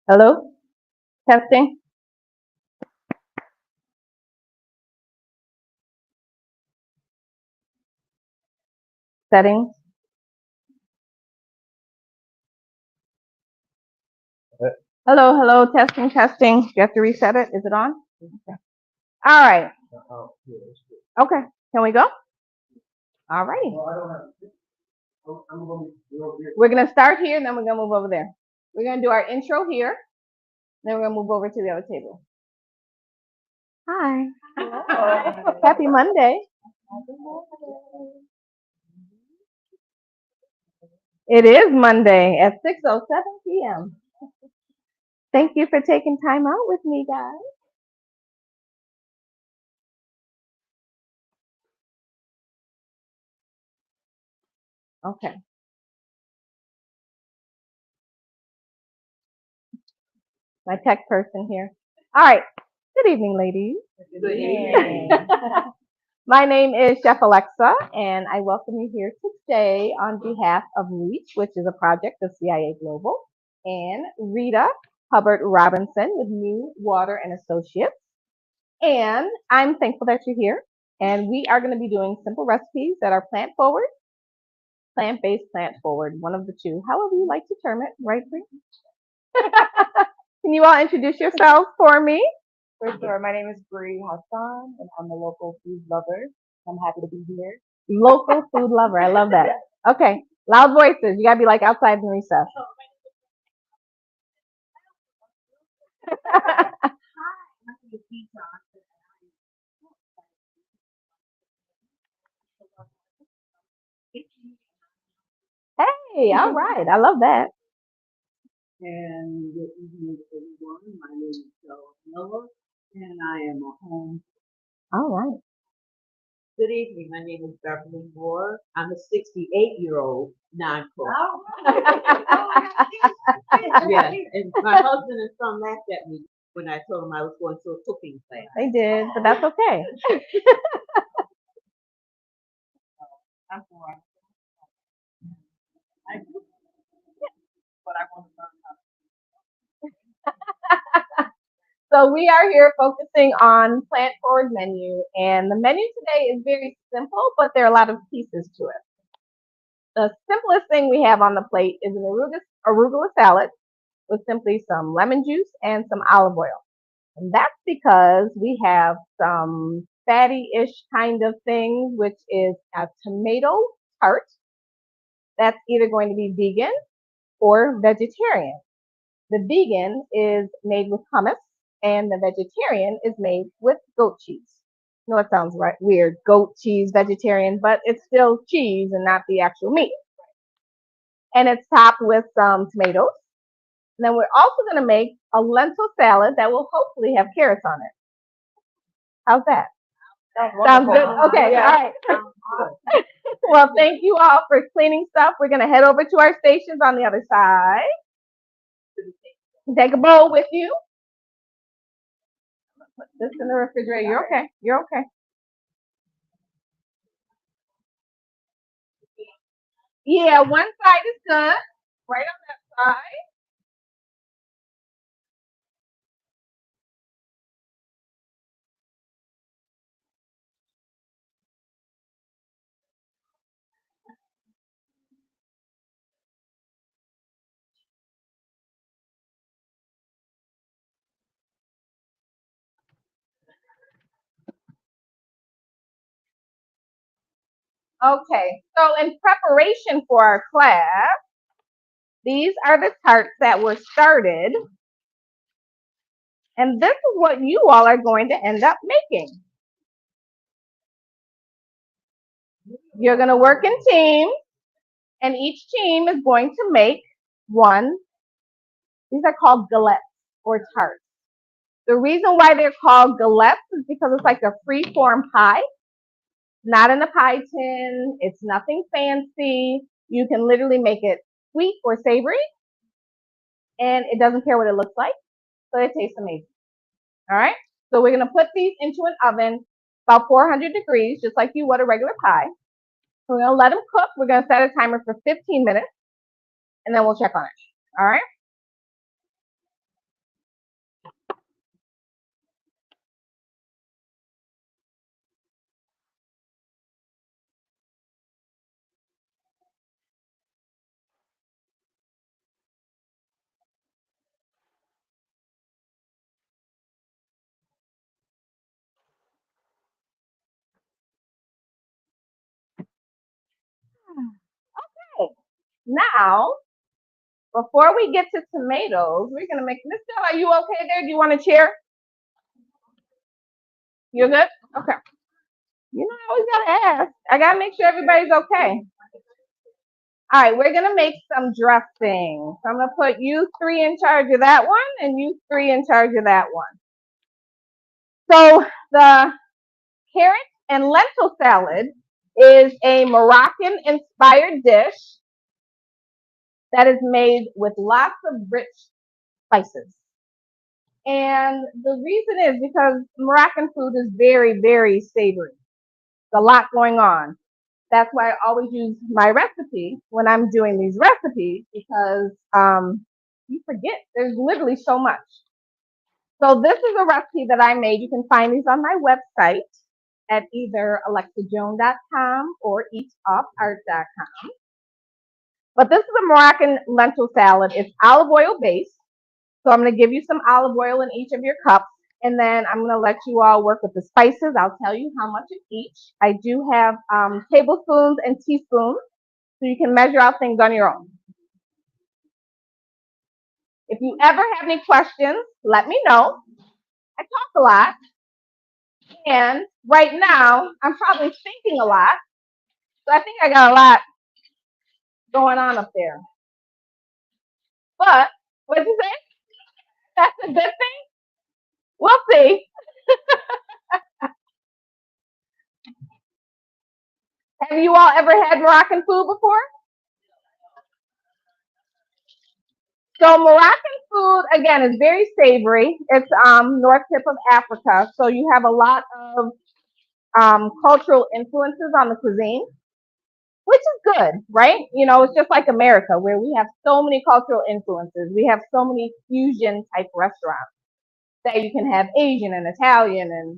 Hello? Testing? Settings? Hello, hello, testing, testing. You have to reset it. Is it on? Okay. All right. Okay. Can we go? All righty. We're going to start here and then we're going to move over there. We're going to do our intro here. Then we're going to move over to the other table. Hi. Hello. Happy Monday. It is Monday at 6:07 p.m. Thank you for taking time out with me, guys. Okay. My tech person here. All right. Good evening, ladies. Good evening. My name is Chef Alexa, and I welcome you here today on behalf of REACH, which is a project of CIA Global, and Rita Hubbard Robinson with New Water and Associates. And I'm thankful that you're here. And we are going to be doing simple recipes that are plant forward, plant-based, plant forward, one of the two, however you like to term it, right, Bree? Can you all introduce yourselves for me? For sure. My name is Bree Hassan, and I'm a local food lover. I'm happy to be here. Local food lover. I love that. Okay. Loud voices. You gotta be like outside in recess. Hey, all right. I love that. And good evening, everyone. My name is Joan, and I am a home. All right. Good evening. My name is Beverly Moore. I'm a 68-year-old non-cook. Yes, and my husband and son laughed at me when I told them I was going to a cooking class. They did, but that's okay. I'm sorry. I do, but I want to learn how. So we are here focusing on plant forward menu, and the menu today is very simple, but there are a lot of pieces to it. The simplest thing we have on the plate is an arugula salad with simply some lemon juice and some olive oil. And that's because we have some fatty-ish kind of thing, which is a tomato tart that's either going to be vegan or vegetarian. The vegan is made with hummus, and the vegetarian is made with goat cheese. I know it sounds right, weird, goat cheese vegetarian, but it's still cheese and not the actual meat. And it's topped with some tomatoes. And then we're also going to make a lentil salad that will hopefully have carrots on it. How's that? Sounds good. Okay, yeah. All right. Well, thank you all for cleaning stuff. We're going to head over to our stations on the other side. Take a bowl with you. Put this in the refrigerator. You're okay. You're okay. Yeah, one side is good. Right on that side. Okay, so in preparation for our class, these are the tarts that were started. And this is what you all are going to end up making. You're going to work in teams, and each team is going to make one. These are called galettes or tarts. The reason why they're called galettes is because it's like a free-form pie, not in a pie tin. It's nothing fancy. You can literally make it sweet or savory, and it doesn't care what it looks like, so it tastes amazing. All right, so we're going to put these into an oven about 400 degrees, just like you would a regular pie. We're going to let them cook. We're going to set a timer for 15 minutes, and then we'll check on it. All right? Now, before we get to tomatoes, we're gonna make, Miss Stella, are you okay there? Do you want a chair? You're good? Okay. You know, I always gotta ask. I gotta make sure everybody's okay. All right, we're gonna make some dressing. So I'm gonna put you three in charge of that one and you three in charge of that one. So the carrot and lentil salad is a Moroccan inspired dish that is made with lots of rich spices. And the reason is because Moroccan food is very, very savory. There's a lot going on. That's why I always use my recipe when I'm doing these recipes because you forget there's literally so much. So this is a recipe that I made. You can find these on my website at either alexajoan.com or eatofart.com. But this is a Moroccan lentil salad. It's olive oil based. So I'm going to give you some olive oil in each of your cups. And then I'm going to let you all work with the spices. I'll tell you how much in each. I do have tablespoons and teaspoons, so you can measure out things on your own. If you ever have any questions, let me know. I talk a lot. And right now, I'm probably thinking a lot. So I think I got a lot going on up there. But, what did you say? That's a good thing? We'll see. Have you all ever had Moroccan food before? So Moroccan food, again, is very savory. It's north tip of Africa. So you have a lot of cultural influences on the cuisine, which is good, right? You know, it's just like America, where we have so many cultural influences. We have so many fusion type restaurants that you can have Asian and Italian and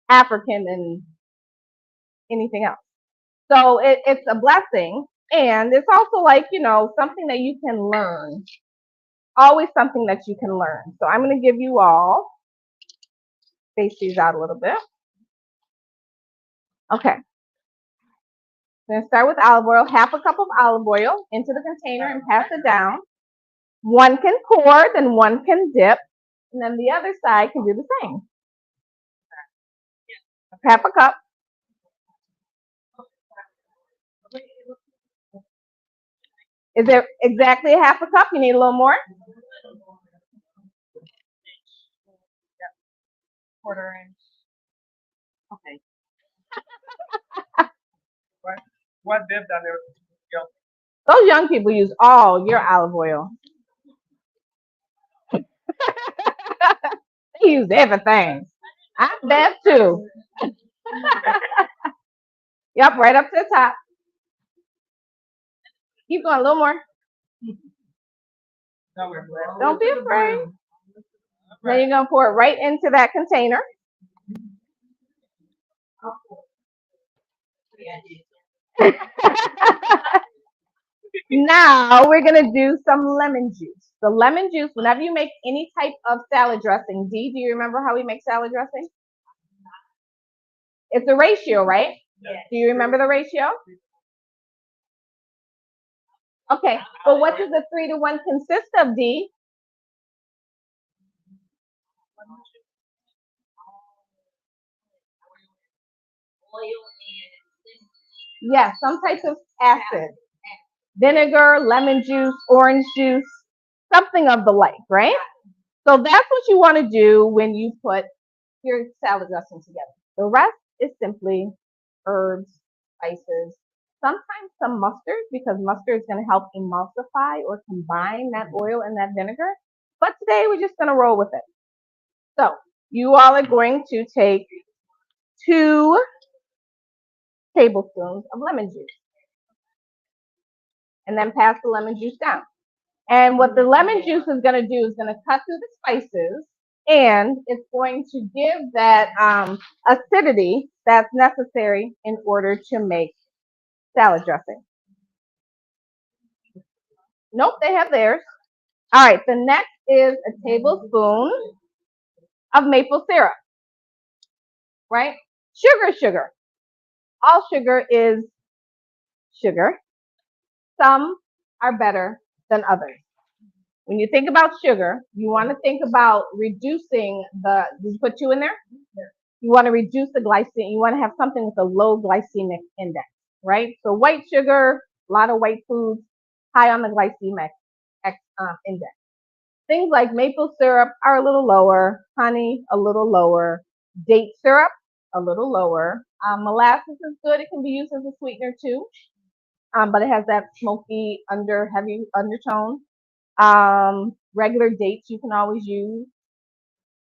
African and anything else. So it's a blessing. And it's also like, you know, something that you can learn. Always something that you can learn. So I'm going to give you all, space these out a little bit. Okay. I'm going to start with olive oil. Half a cup of olive oil into the container and pass it down. One can pour, then one can dip, and then the other side can do the same. Half a cup. Is it exactly a half a cup? You need a little more? Quarter inch. Okay. What dip that those young people use all your olive oil. They use everything. I'm Bev too. Yep, right up to the top. Keep going, a little more. Don't be afraid. Then you're gonna pour it right into that container. Now we're gonna do some lemon juice. The lemon juice, whenever you make any type of salad dressing, Dee, do you remember how we make salad dressing? It's a ratio, right? Yes. Do you remember the ratio? Okay, but what does the 3-to-1 consist of, Dee? Yes, some type of acid. Vinegar, lemon juice, orange juice, something of the like, right? So that's what you want to do when you put your salad dressing together. The rest is simply herbs, spices, sometimes some mustard, because mustard is going to help emulsify or combine that oil and that vinegar. But today we're just going to roll with it. So you all are going to take 2 tablespoons of lemon juice and then pass the lemon juice down. And what the lemon juice is going to do is going to cut through the spices, and it's going to give that acidity that's necessary in order to make salad dressing. Nope, they have theirs. All right, the next is a tablespoon of maple syrup, right? Sugar. All sugar is sugar. Some are better than others. When you think about sugar, you want to think about reducing did you put 2 in there? You want to reduce the glycemic, you want to have something with a low glycemic index, right? So white sugar, a lot of white foods, high on the glycemic index. Things like maple syrup are a little lower, honey a little lower, date syrup a little lower. Molasses is good, it can be used as a sweetener too, but it has that smoky heavy undertone. Regular dates you can always use.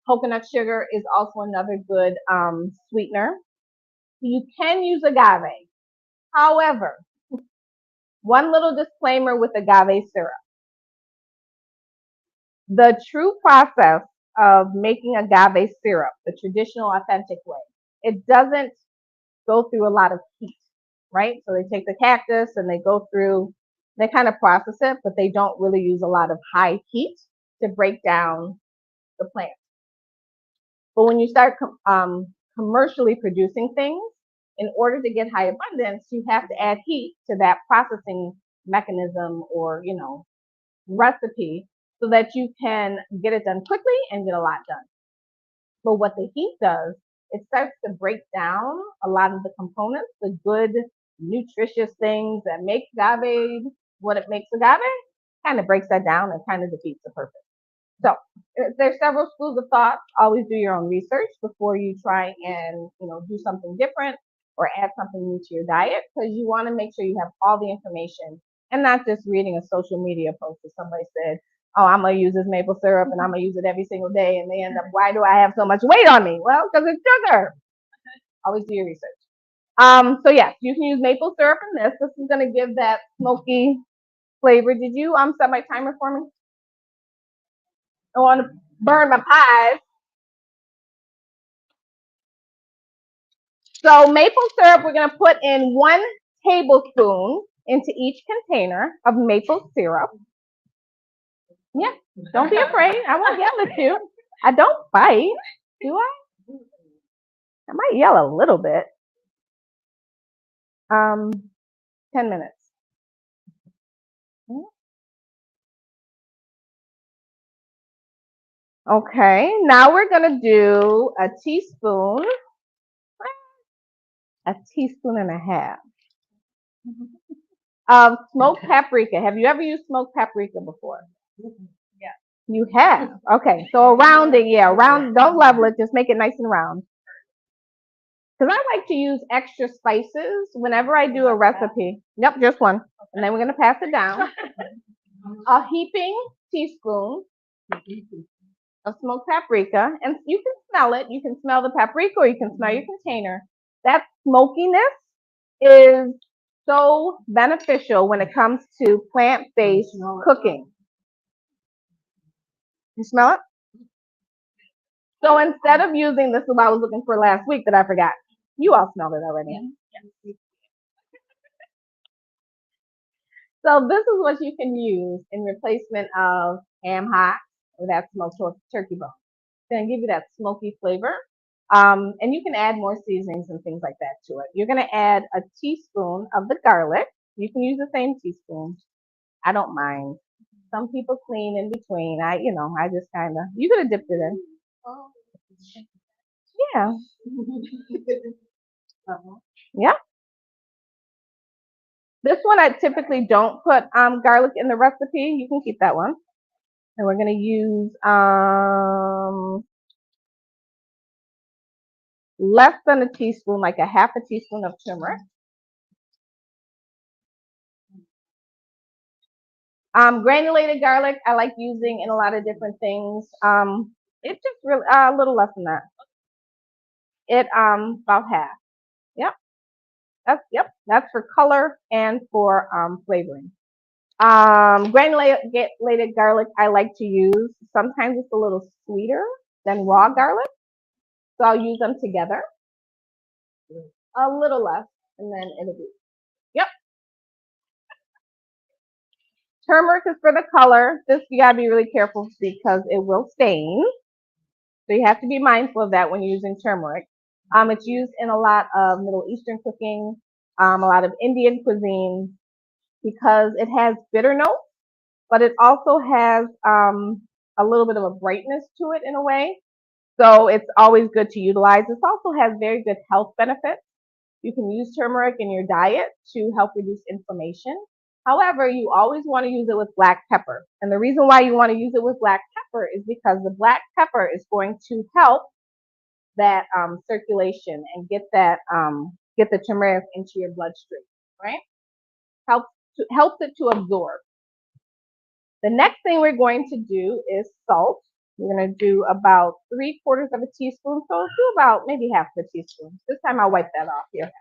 Coconut sugar is also another good sweetener. You can use agave. However, one little disclaimer with agave syrup. The true process of making agave syrup, the traditional authentic way, it doesn't go through a lot of heat, right? So they take the cactus and they kind of process it, but they don't really use a lot of high heat to break down the plant. But when you start commercially producing things, in order to get high abundance, you have to add heat to that processing mechanism or, recipe so that you can get it done quickly and get a lot done. But what the heat does, it starts to break down a lot of the components, the good, nutritious things that make agave what it makes agave, kind of breaks that down and kind of defeats the purpose. So there's several schools of thought. Always do your own research before you try and do something different or add something new to your diet, because you want to make sure you have all the information and not just reading a social media post that somebody said, oh, I'm going to use this maple syrup and I'm going to use it every single day. And they end up, why do I have so much weight on me? Well, because it's sugar. Always do your research. So yes, you can use maple syrup in this. This is going to give that smoky flavor. Did you set my timer for me? I want to burn my pies. So maple syrup, we're going to put in 1 tablespoon into each container of maple syrup. Yeah, don't be afraid. I won't yell at you. I don't bite, do I? I might yell a little bit. 10 minutes. Okay, now we're going to do a teaspoon and a half of smoked paprika. Have you ever used smoked paprika before? Yeah. You have? Okay, so around it, don't level it, just make it nice and round. Because I like to use extra spices whenever I do a recipe. Yep, just one. And then we're going to pass it down. A heaping teaspoon of smoked paprika. And you can smell it. You can smell the paprika or you can smell your container. That smokiness is so beneficial when it comes to plant-based cooking. You smell it? So instead of using, this is what I was looking for last week that I forgot. You all smelled it already. Yeah. So this is what you can use in replacement of ham hock or that smoked turkey bone. It's going to give you that smoky flavor. And you can add more seasonings and things like that to it. You're going to add a teaspoon of the garlic. You can use the same teaspoon. I don't mind. Some people clean in between. I just kind of, you could have dipped it in. Yeah. Yeah. This one I typically don't put garlic in the recipe. You can keep that one. And we're going to use less than a teaspoon, like a half a teaspoon of turmeric. Granulated garlic, I like using in a lot of different things. It's just really a little less than that. It about half. Yep. That's for color and for flavoring. Granulated garlic I like to use. Sometimes it's a little sweeter than raw garlic, so I'll use them together. A little less, and then it'll be. Yep. Turmeric is for the color. This you gotta be really careful because it will stain. So you have to be mindful of that when you're using turmeric. It's used in a lot of Middle Eastern cooking, a lot of Indian cuisine. because it has bitter notes, but it also has a little bit of a brightness to it in a way. So it's always good to utilize. This also has very good health benefits. You can use turmeric in your diet to help reduce inflammation. However, you always want to use it with black pepper. And the reason why you want to use it with black pepper is because the black pepper is going to help that circulation and get the turmeric into your bloodstream, right? Helps it to absorb. The next thing we're going to do is salt. We're going to do about 3/4 of a teaspoon. So let's do about maybe half a teaspoon. This time I'll wipe that off here.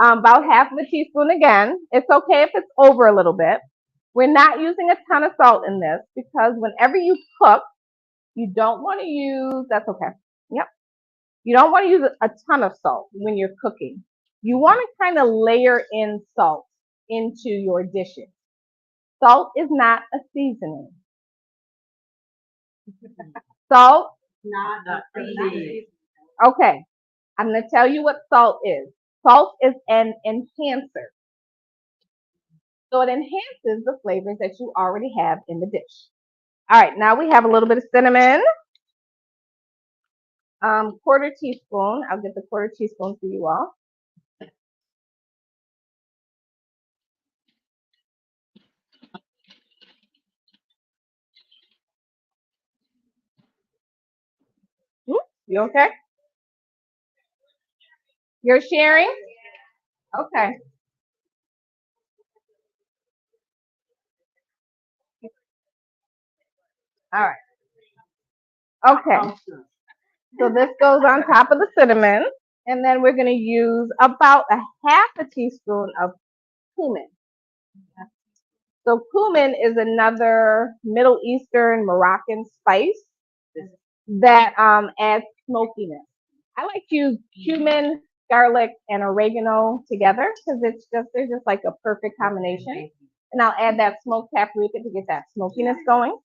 About half of a teaspoon again. It's okay if it's over a little bit. We're not using a ton of salt in this because whenever you cook, you don't want to use, that's okay. Yep. You don't want to use a ton of salt when you're cooking. You want to kind of layer in salt into your dishes. Salt is not a seasoning. Salt, Not a seasoning. okay. I'm going to tell you what salt is. Salt is an enhancer. So it enhances the flavors that you already have in the dish. All right, now we have a little bit of cinnamon. 1/4 teaspoon. I'll get the 1/4 teaspoon for you all. You okay? You're sharing? Okay. All right. Okay. So this goes on top of the cinnamon. And then we're going to use about a half a teaspoon of cumin. So cumin is another Middle Eastern Moroccan spice that adds smokiness. I like to use cumin, garlic, and oregano together because they're just like a perfect combination. And I'll add that smoked paprika to get that smokiness going.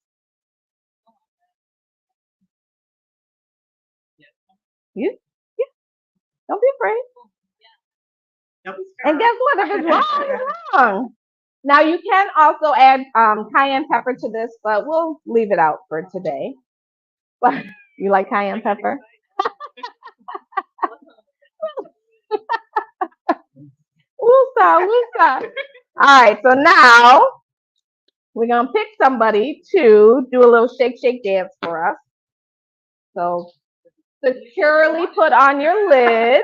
You, yeah, don't be afraid. And guess what? If it's wrong, it's wrong. Now you can also add cayenne pepper to this, but we'll leave it out for today. But you like cayenne pepper? Woosah, woosah. All right, so now we're gonna pick somebody to do a little shake, shake dance for us. So securely put on your lid.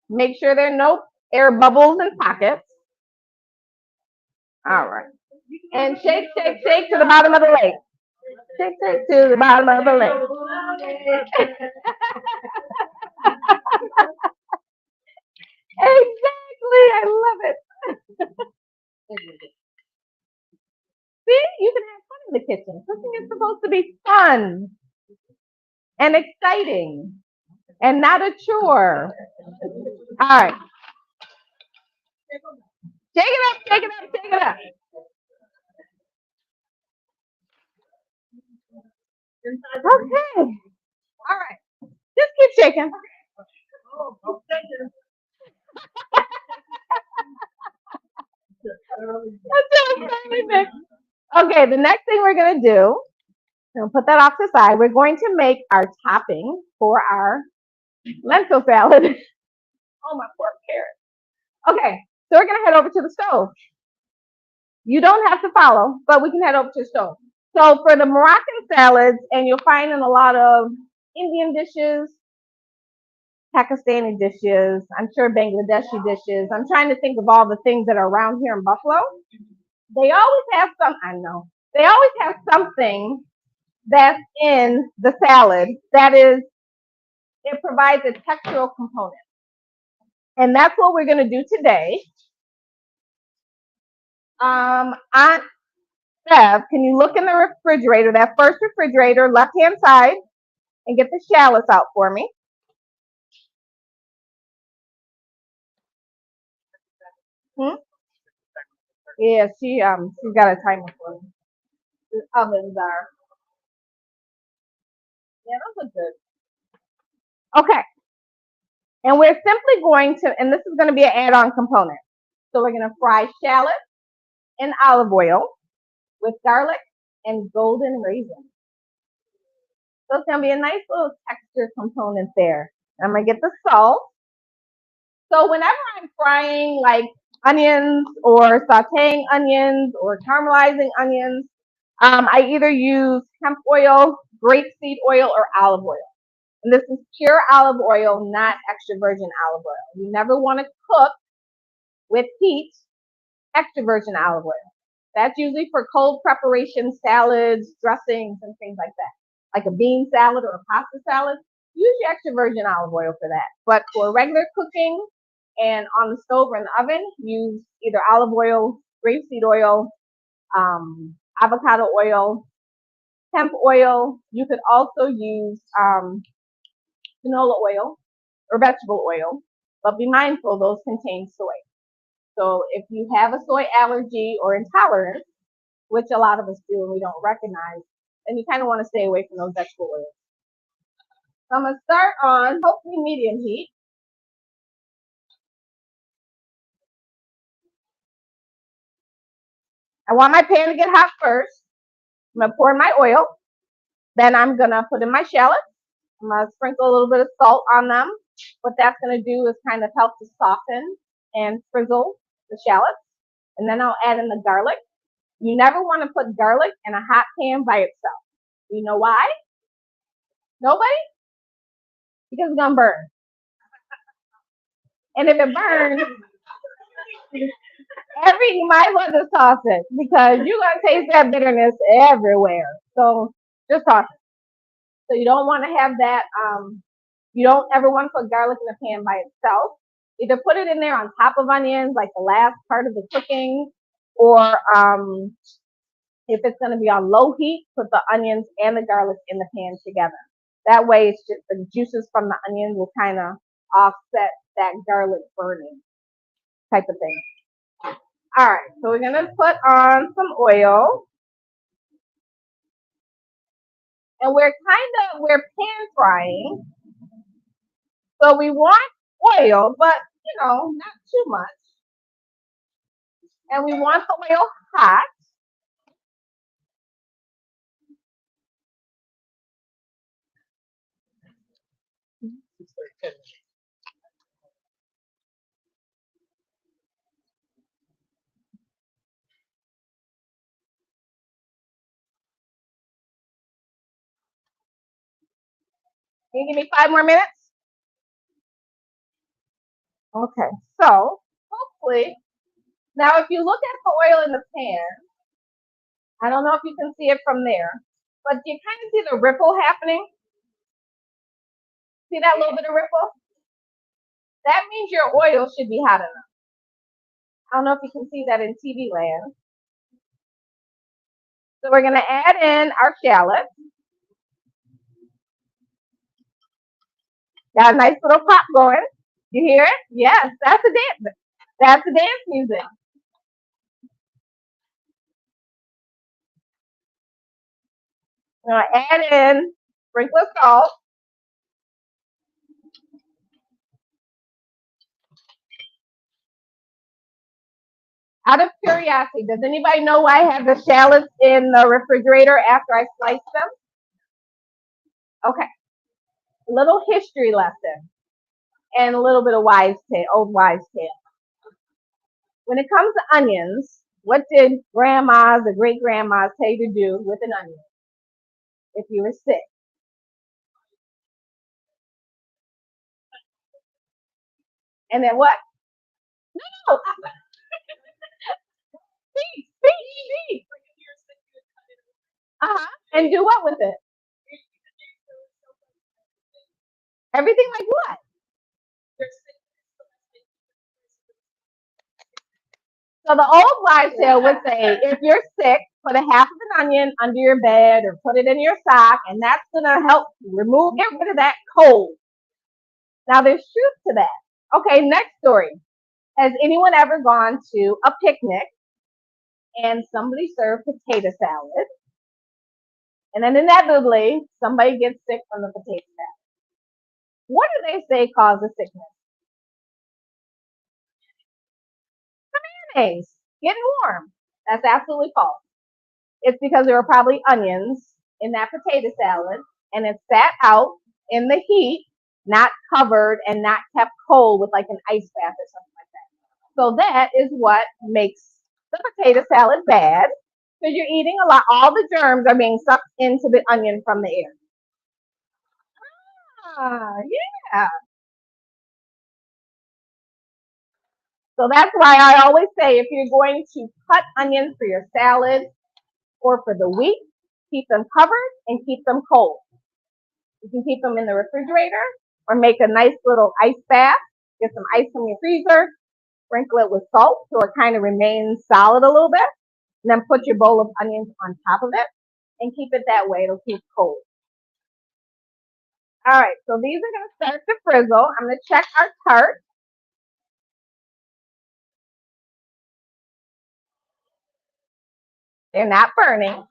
Make sure there are no air bubbles and pockets. All right. And shake, shake, shake to the bottom of the lake. Shake, shake to the bottom of the lake. Exactly. I love it. See, you can have fun in the kitchen. Cooking is supposed to be fun and exciting and not a chore. All right. Shake it up, shake it up, shake it up. Okay. All right. Just keep shaking. Okay, the next thing we're going to do, we'll put that off to the side. We're going to make our topping for our lentil salad. Oh, my poor carrot. Okay, so we're going to head over to the stove. You don't have to follow, but we can head over to the stove. So for the Moroccan salads, and you'll find in a lot of Indian dishes, Pakistani dishes, I'm sure Bangladeshi dishes. I'm trying to think of all the things that are around here in Buffalo. They always have they always have something that's in the salad it provides a textural component. And that's what we're going to do today. Aunt Bev, can you look in the refrigerator, that first refrigerator, left-hand side, and get the shallots out for me? Yeah, she's got a timer for me. The ovens are. Yeah, those look good. Okay. And we're simply going to, and this is going to be an add-on component. So we're going to fry shallots in olive oil with garlic and golden raisins. So it's going to be a nice little texture component there. I'm going to get the salt. So whenever I'm frying like onions or sauteing onions or caramelizing onions, I either use hemp oil, grapeseed oil, or olive oil. And this is pure olive oil, not extra virgin olive oil. You never want to cook with heat extra virgin olive oil. That's usually for cold preparation, salads, dressings, and things like that. Like a bean salad or a pasta salad, use your extra virgin olive oil for that. But for regular cooking and on the stove or in the oven, use either olive oil, grapeseed oil, avocado oil, hemp oil. You could also use canola oil or vegetable oil, but be mindful those contain soy. So if you have a soy allergy or intolerance, which a lot of us do and we don't recognize, then you kind of want to stay away from those vegetable oils. So I'm going to start on hopefully medium heat. I want my pan to get hot first. I'm going to pour in my oil. Then I'm going to put in my shallots. I'm going to sprinkle a little bit of salt on them. What that's going to do is kind of help to soften and frizzle the shallots. And then I'll add in the garlic. You never want to put garlic in a hot pan by itself. Do you know why? Nobody? Because it's going to burn. And if it burns, you might as well just toss it because you're going to taste that bitterness everywhere. So just toss it. So you don't want to have that. You don't ever want to put garlic in the pan by itself. Either put it in there on top of onions, like the last part of the cooking, or if it's going to be on low heat, put the onions and the garlic in the pan together. That way, it's just the juices from the onions will kind of offset that garlic burning type of thing. All right, so we're gonna put on some oil, and we're pan frying, so we want oil, but not too much, and we want the oil hot. Can you give me 5 more minutes? Okay, so hopefully, now if you look at the oil in the pan, I don't know if you can see it from there, but you kind of see the ripple happening. See that little bit of ripple? That means your oil should be hot enough. I don't know if you can see that in TV land. So we're going to add in our shallots. Got a nice little pop going. You hear it? Yes, that's a dance. That's the dance music. I'm going to add in sprinkle of salt. Out of curiosity, does anybody know why I have the shallots in the refrigerator after I slice them? Okay. A little history lesson and a little bit of old wives' tale. When it comes to onions, what did grandmas or great grandmas tell you to do with an onion if you were sick? And then what? No, speak. And do what with it? Everything like what? So the old wives' tale would say, if you're sick, put a half of an onion under your bed or put it in your sock, and that's gonna help get rid of that cold. Now there's truth to that. Okay, next story. Has anyone ever gone to a picnic and somebody served potato salad, and then inevitably somebody gets sick from the potato salad? What do they say causes sickness? Mayonnaise, getting warm. That's absolutely false. It's because there were probably onions in that potato salad and it sat out in the heat, not covered and not kept cold with like an ice bath or something like that. So that is what makes the potato salad bad because you're eating a lot. All the germs are being sucked into the onion from the air. Yeah. So that's why I always say if you're going to cut onions for your salad or for the week, keep them covered and keep them cold. You can keep them in the refrigerator or make a nice little ice bath. Get some ice from your freezer, sprinkle it with salt so it kind of remains solid a little bit, and then put your bowl of onions on top of it and keep it that way. It'll keep cold. All right, so these are going to start to frizzle. I'm going to check our tart. They're not burning.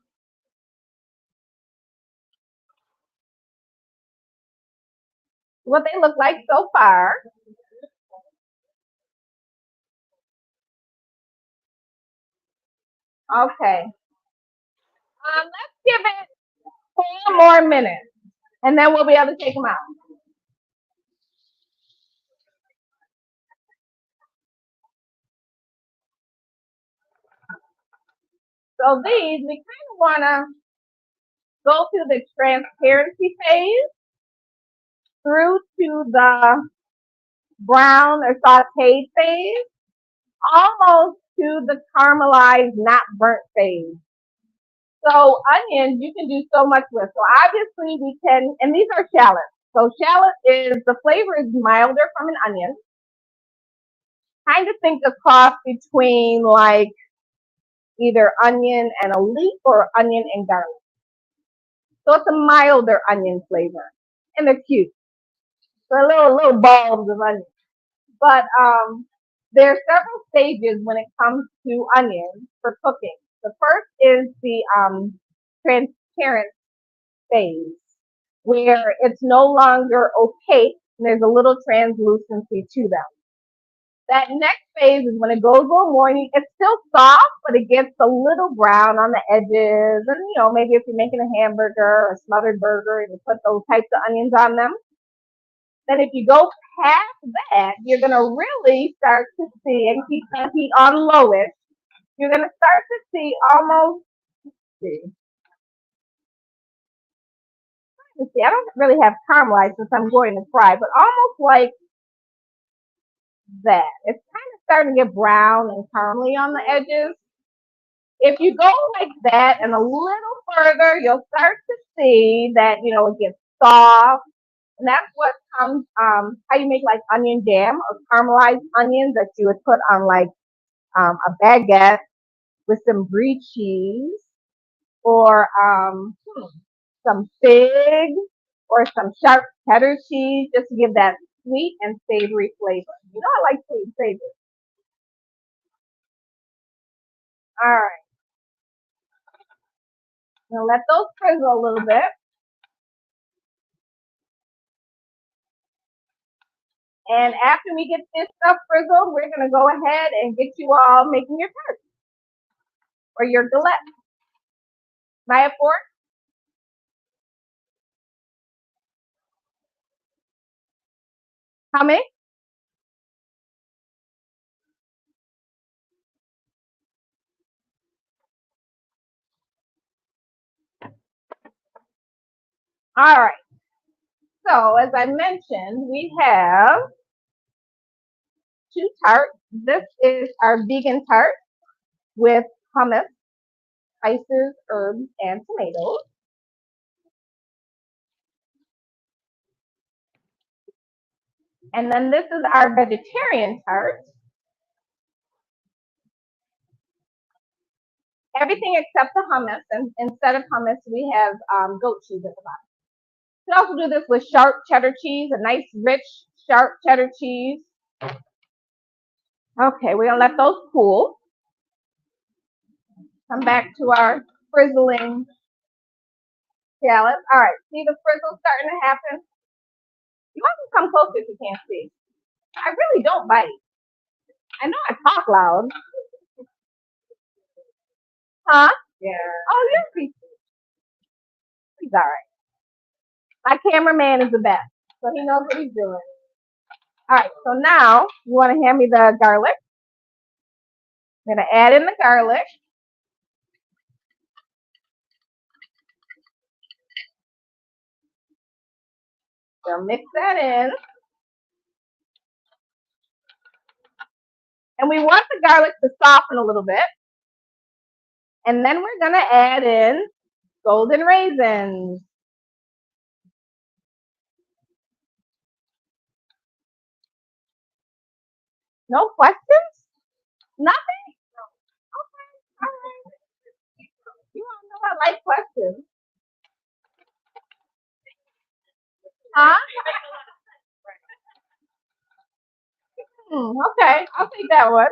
What they look like so far. Okay. Let's give it 4 more minutes, and then we'll be able to take them out. So these, we kind of want to go through the transparency phase through to the brown or sauteed phase, almost to the caramelized, not burnt phase. So onions, you can do so much with. So obviously we can, and these are shallots. So shallot is, the flavor is milder from an onion. Kind of think a cross between like either onion and a leek or onion and garlic. So it's a milder onion flavor. And they're cute. So little balls of onion. But there are several stages when it comes to onions for cooking. The first is the transparent phase, where it's no longer opaque and there's a little translucency to them. That next phase is when it goes a little more, and it's still soft, but it gets a little brown on the edges. And maybe if you're making a hamburger or a smothered burger and you put those types of onions on them, then if you go past that, you're going to really start to see, and keep the heat on lowest, you're going to start to see almost, I don't really have caramelized since I'm going to fry, but almost like that. It's kind of starting to get brown and caramely on the edges. If you go like that and a little further, you'll start to see that, it gets soft. And that's what comes, how you make like onion jam or caramelized onions that you would put on like a baguette with some brie cheese or some fig or some sharp cheddar cheese just to give that sweet and savory flavor. I like sweet and savory. All right. Now let those frizzle a little bit. And after we get this stuff frizzled, we're going to go ahead and get you all making your tart or your galette. My fork. How many? All right. So as I mentioned, we have two tarts. This is our vegan tart with hummus, spices, herbs, and tomatoes. And then this is our vegetarian tart. Everything except the hummus. And instead of hummus, we have goat cheese at the bottom. You can also do this with sharp cheddar cheese, a nice, rich, sharp cheddar cheese. Okay, we're going to let those cool. Come back to our frizzling shallots. All right, see the frizzle starting to happen? You want to come closer if you can't see. I really don't bite. I know I talk loud. Huh? Yeah. Oh, he's all right. My cameraman is the best, so he knows what he's doing. All right, so now you want to hand me the garlic. I'm gonna add in the garlic. So mix that in. And we want the garlic to soften a little bit. And then we're gonna add in golden raisins. No questions? Nothing? Okay, all right. You all know I like questions. Huh? Okay, I'll take that one.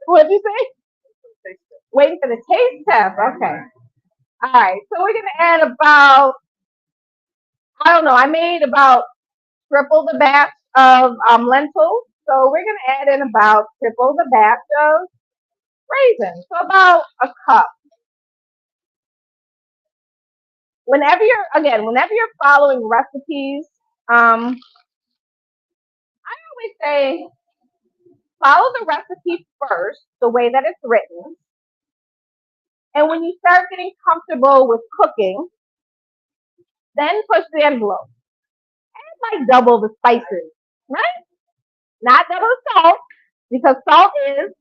What'd you say? Waiting for the taste test. Okay. All right. So we're gonna add about, I don't know, I made about triple the batch of lentils. So we're gonna add in about triple the batch of raisins. So about a cup. Whenever you're following recipes, I always say follow the recipe first, the way that it's written. And when you start getting comfortable with cooking, then push the envelope. And like double the spices, right? Not double the salt, because salt is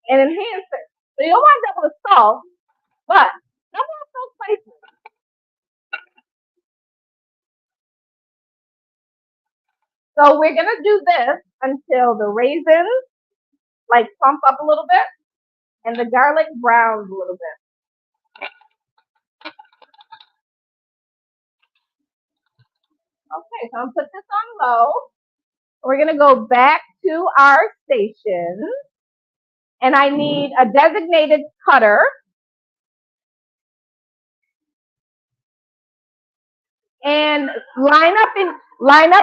an enhancer. So you don't want double the salt, but double those spices. So we're gonna do this until the raisins like plump up a little bit and the garlic browns a little bit. Okay, so I'm gonna put this on low. We're gonna go back to our station, and I need a designated cutter. And line up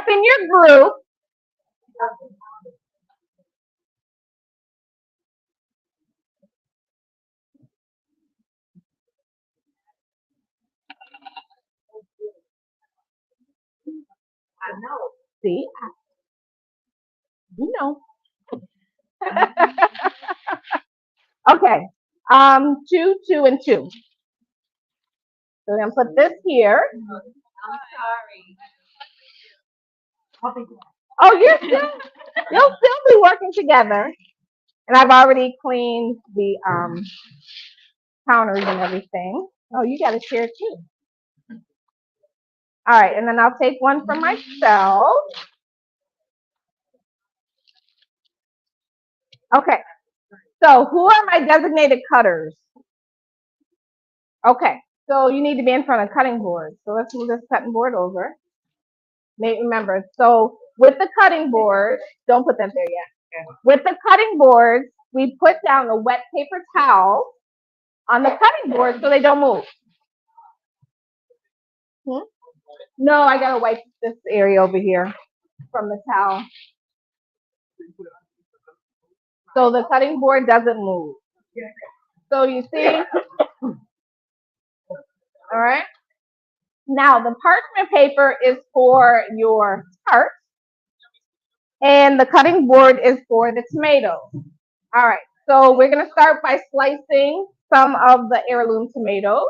in your group. I know. See, you know. Okay. Two, two, and two. So we're gonna put this here. I'm sorry. Oh, you'll still be working together. And I've already cleaned the counters and everything. Oh, you got a chair too. All right, and then I'll take one for myself. Okay. So who are my designated cutters? Okay. So you need to be in front of the cutting board. So let's move this cutting board over. Remember, so with the cutting board, don't put them there yet. With the cutting board, we put down a wet paper towel on the cutting board so they don't move. No, I gotta wipe this area over here from the towel. So the cutting board doesn't move. So you see, all right. Now the parchment paper is for your tart, and the cutting board is for the tomatoes. All right. So we're gonna start by slicing some of the heirloom tomatoes.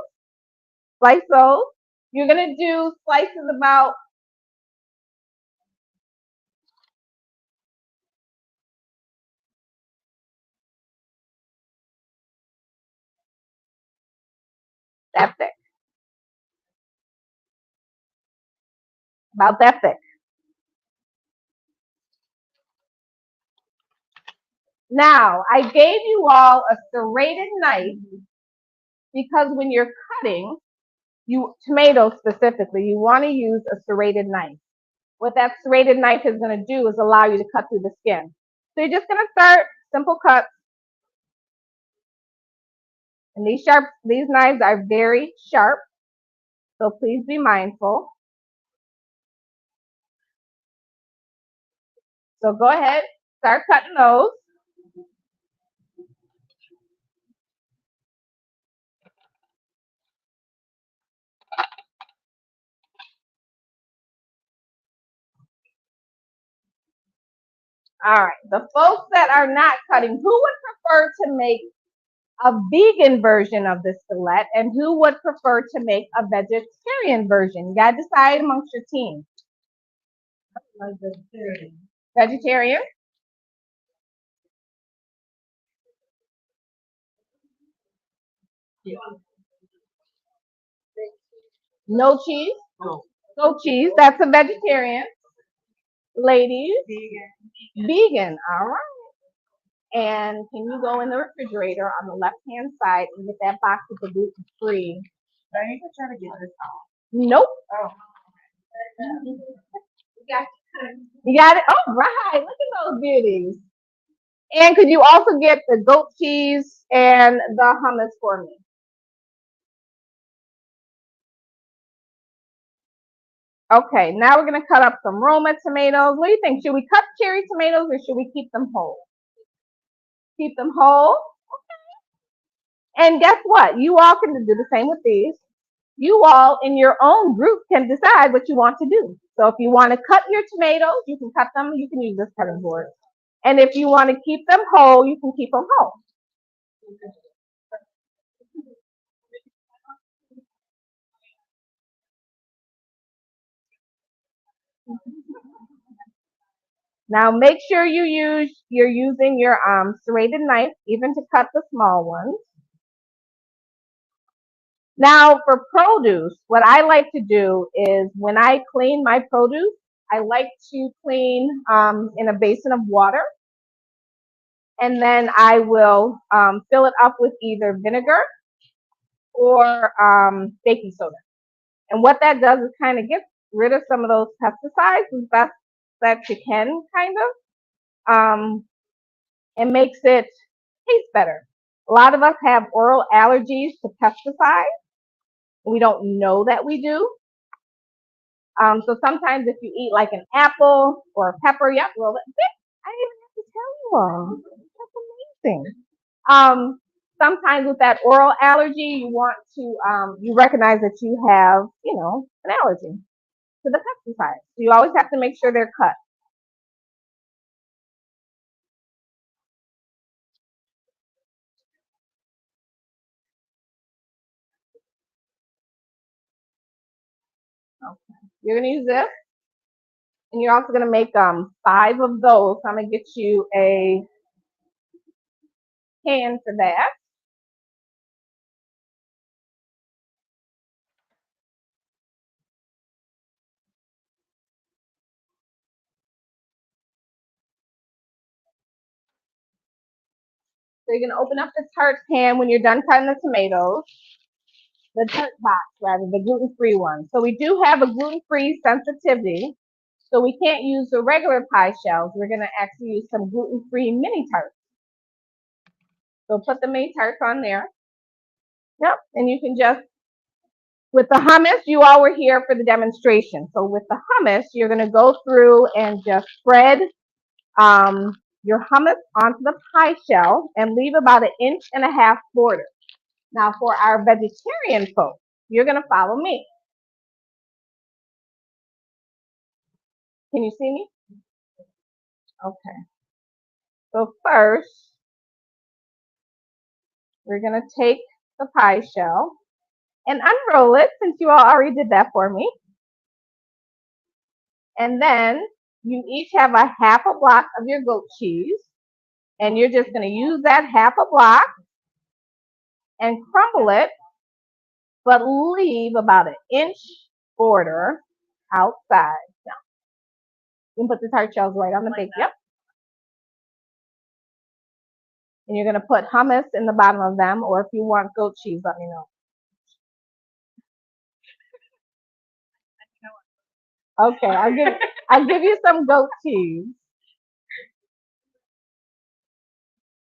Slice those. You're gonna do slices about that thick. About that thick. Now, I gave you all a serrated knife because when you're cutting, tomatoes specifically, you want to use a serrated knife. What that serrated knife is going to do is allow you to cut through the skin. So you're just going to start simple cuts. And these knives are very sharp, so please be mindful. So go ahead, start cutting those. All right, the folks that are not cutting, who would prefer to make a vegan version of this fillet, and who would prefer to make a vegetarian version? You gotta decide amongst your team. Vegetarian. Vegetarian? Yeah. No cheese? No. No cheese. That's a vegetarian. Ladies? Vegan. Vegan. All right. And can you go in the refrigerator on the left-hand side and get that box with the gluten-free? I need to try to get this out. Nope. Oh. You got it? Oh, right. Look at those beauties. And could you also get the goat cheese and the hummus for me? Okay, now we're going to cut up some Roma tomatoes. What do you think? Should we cut cherry tomatoes or should we keep them whole? Keep them whole. And guess what? You all can do the same with these. You all in your own group can decide what you want to do. So if you want to cut your tomatoes, you can cut them. You can use this cutting board. And if you want to keep them whole, you can keep them whole. Now make sure you're using your serrated knife even to cut the small ones. Now for produce, what I like to do is when I clean my produce, I like to clean in a basin of water, and then I will fill it up with either vinegar or baking soda. And what that does is kind of get rid of some of those pesticides as best that you can, kind of. It makes it taste better. A lot of us have oral allergies to pesticides. We don't know that we do. So sometimes if you eat like an apple or a pepper, yep, well, I didn't even have to tell you all. That's amazing. Sometimes with that oral allergy, you want to, you recognize that you have, an allergy to the pesticides. So you always have to make sure they're cut. Okay. You're gonna use this, and you're also gonna make 5 of those. So I'm gonna get you a can for that. So you're gonna open up the tart pan when you're done cutting the tomatoes. The tart box, rather, the gluten-free one. So we do have a gluten-free sensitivity. So we can't use the regular pie shells. We're gonna actually use some gluten-free mini tarts. So put the mini tarts on there. Yep, and you can just, with the hummus, you all were here for the demonstration. So with the hummus, you're gonna go through and just spread your hummus onto the pie shell and leave about 1.5 inch border. Now for our vegetarian folks, you're gonna follow me. Can you see me? Okay. So first, we're gonna take the pie shell and unroll it since you all already did that for me. And then you each have a 1/2 block of your goat cheese, and you're just gonna use that 1/2 block and crumble it, but leave about 1 inch border outside. Now, you can put the tart shells right on the bake. Yep. And you're gonna put hummus in the bottom of them, or if you want goat cheese, let me know. Okay, I'll give you some goat cheese.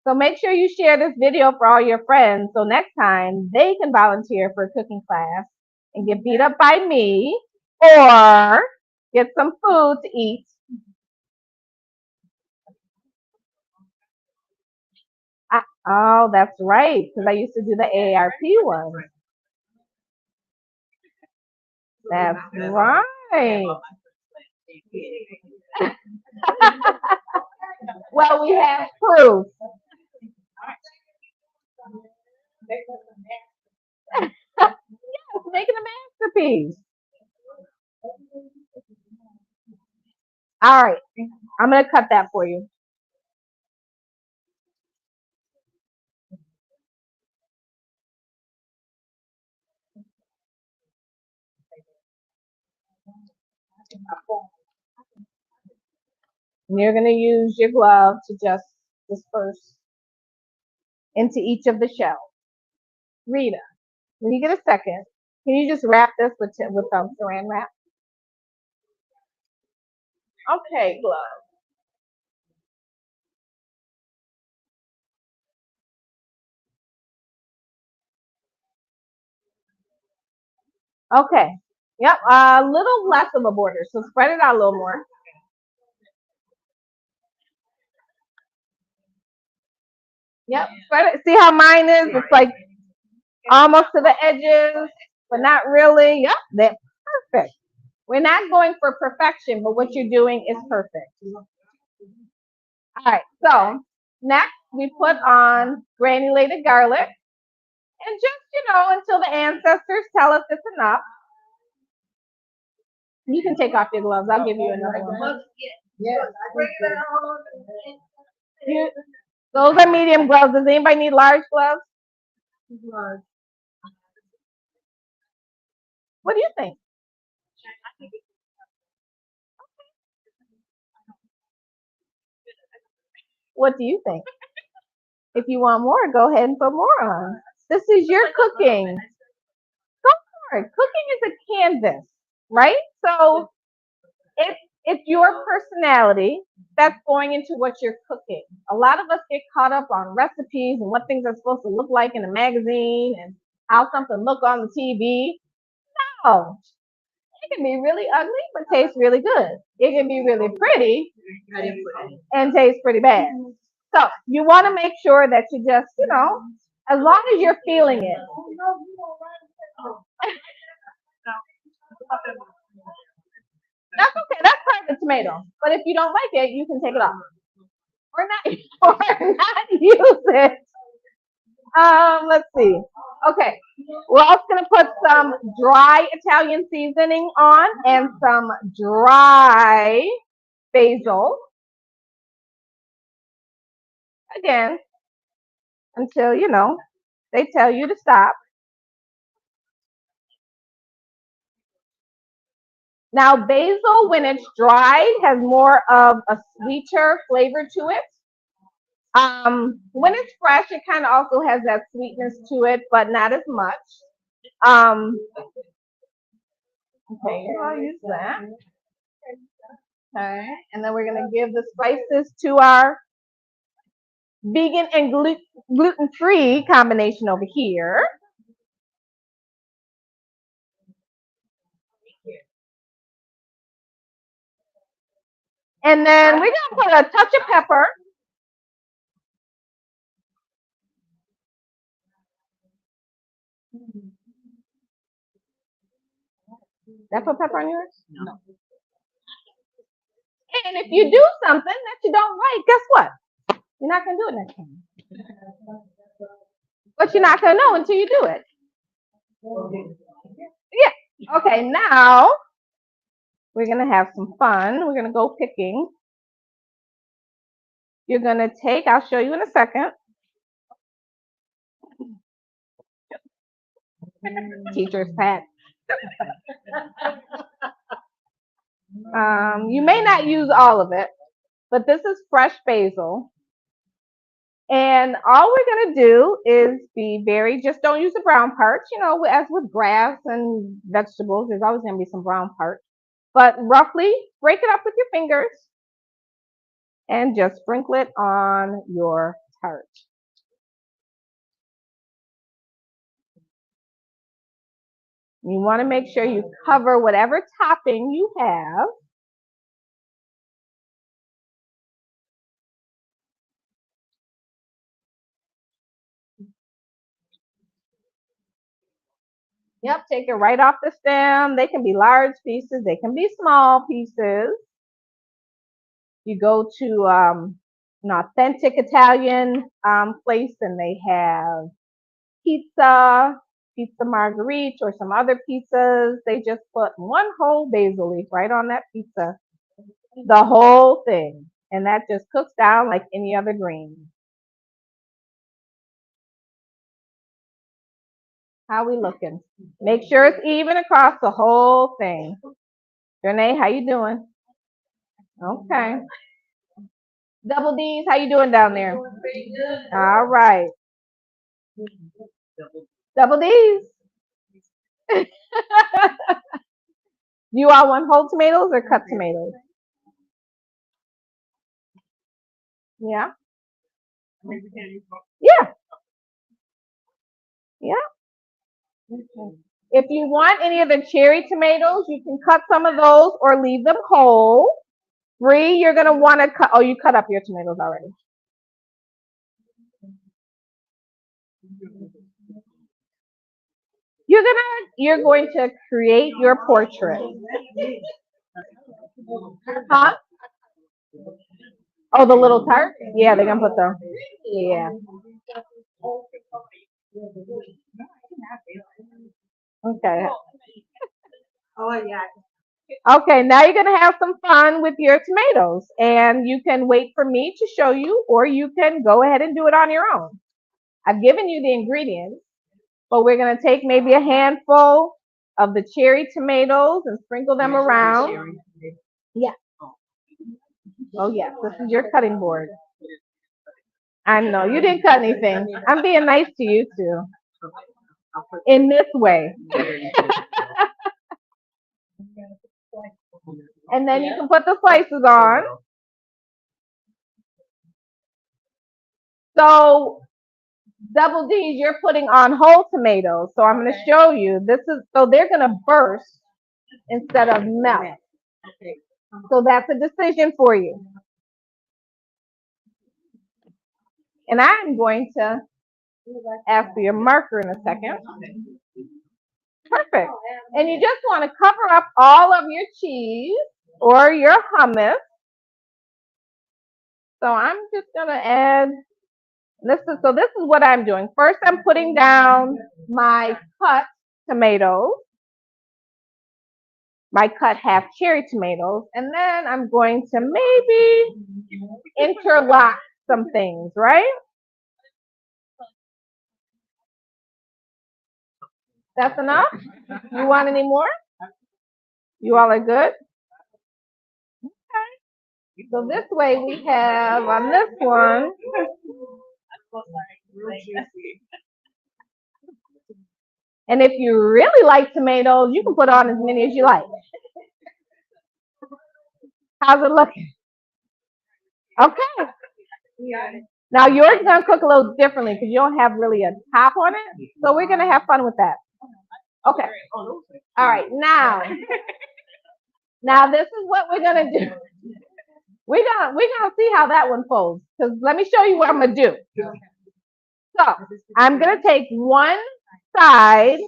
So make sure you share this video for all your friends so next time they can volunteer for a cooking class and get beat up by me or get some food to eat Oh, that's right, because I used to do the AARP one. That's right. Well, we have proof. Yes, making a masterpiece. All right, I'm gonna cut that for you. And you're gonna use your glove to just disperse into each of the shells. Rita, when you get a second, can you just wrap this with saran wrap? Okay, glove. Okay. Yep, a little less of a border, so spread it out a little more. Yep, spread it. See how mine is? It's like almost to the edges, but not really. Yep, that's perfect. We're not going for perfection, but what you're doing is perfect. All right, so next we put on granulated garlic, and just, until the ancestors tell us it's enough. You can take off your gloves. I'll give you another one. You, those are medium gloves. Does anybody need large gloves? What do you think? What do you think? If you want more, go ahead and put more on. This is your cooking. Go for it. Cooking is a canvas, right? So it's your personality that's going into what you're cooking. A lot of us get caught up on recipes and what things are supposed to look like in a magazine and how something look on the TV. No, it can be really ugly but taste really good. It can be really pretty and taste pretty bad. So you want to make sure that you just, as long as you're feeling it. That's okay. That's part of the tomato. But if you don't like it, you can take it off or not, or not use it. Let's see. Okay, we're also gonna put some dry Italian seasoning on and some dry basil. Again, until they tell you to stop. Now, basil, when it's dried, has more of a sweeter flavor to it. When it's fresh, it kind of also has that sweetness to it, but not as much. Um, okay, I'll use that. Okay, and then we're gonna give the spices to our vegan and gluten-free combination over here. And then we're gonna put a touch of pepper. Did I put pepper on yours? No. And if you do something that you don't like, guess what? You're not gonna do it next time. But you're not gonna know until you do it. Yeah. Okay, now we're gonna have some fun. We're gonna go picking. You're gonna take, I'll show you in a second. Teacher's pet. You may not use all of it, but this is fresh basil. And all we're going to do is just don't use the brown parts. As with grass and vegetables, there's always going to be some brown parts. But roughly break it up with your fingers and just sprinkle it on your tart. You want to make sure you cover whatever topping you have. Yep, take it right off the stem. They can be large pieces. They can be small pieces. You go to an authentic Italian place and they have pizza margherita or some other pizzas. They just put one whole basil leaf right on that pizza, the whole thing. And that just cooks down like any other green. How we looking? Make sure it's even across the whole thing. Renee, how you doing? Okay. Double D's, how you doing down there? All right. Double D's. You all want whole tomatoes or cut tomatoes? Yeah. Yeah. Yeah. Okay. If you want any of the cherry tomatoes, you can cut some of those or leave them whole. Bree, you're gonna want to cut. Oh, you cut up your tomatoes already. You're going to create your portrait. Huh? Oh, the little tart? Yeah, they're gonna put them. Yeah. Okay. Oh, yeah. Okay, now you're gonna have some fun with your tomatoes, and you can wait for me to show you, or you can go ahead and do it on your own. I've given you the ingredients, but we're gonna take maybe a handful of the cherry tomatoes and sprinkle them around. Yeah. Oh yeah, this is your cutting board. I know you didn't cut anything. I'm being nice to you too. In this way. And then you can put the slices on. So double D's, you're putting on whole tomatoes. So I'm going to show you. This is so they're going to burst instead of melt. So that's a decision for you. And I'm going to ask for your marker in a second. Perfect. And you just want to cover up all of your cheese or your hummus. So I'm just going to add this is what I'm doing. First, I'm putting down my cut tomatoes, my cut half cherry tomatoes, and then I'm going to maybe interlock some things, right? That's enough? You want any more? You all are good? Okay. So this way we have on this one. And if you really like tomatoes, you can put on as many as you like. How's it looking? Okay. Now yours is gonna cook a little differently because you don't have really a top on it. So we're gonna have fun with that. Okay. All right. Now this is what we're gonna do. We're gonna see how that one folds. Because let me show you what I'm gonna do. So I'm gonna take one side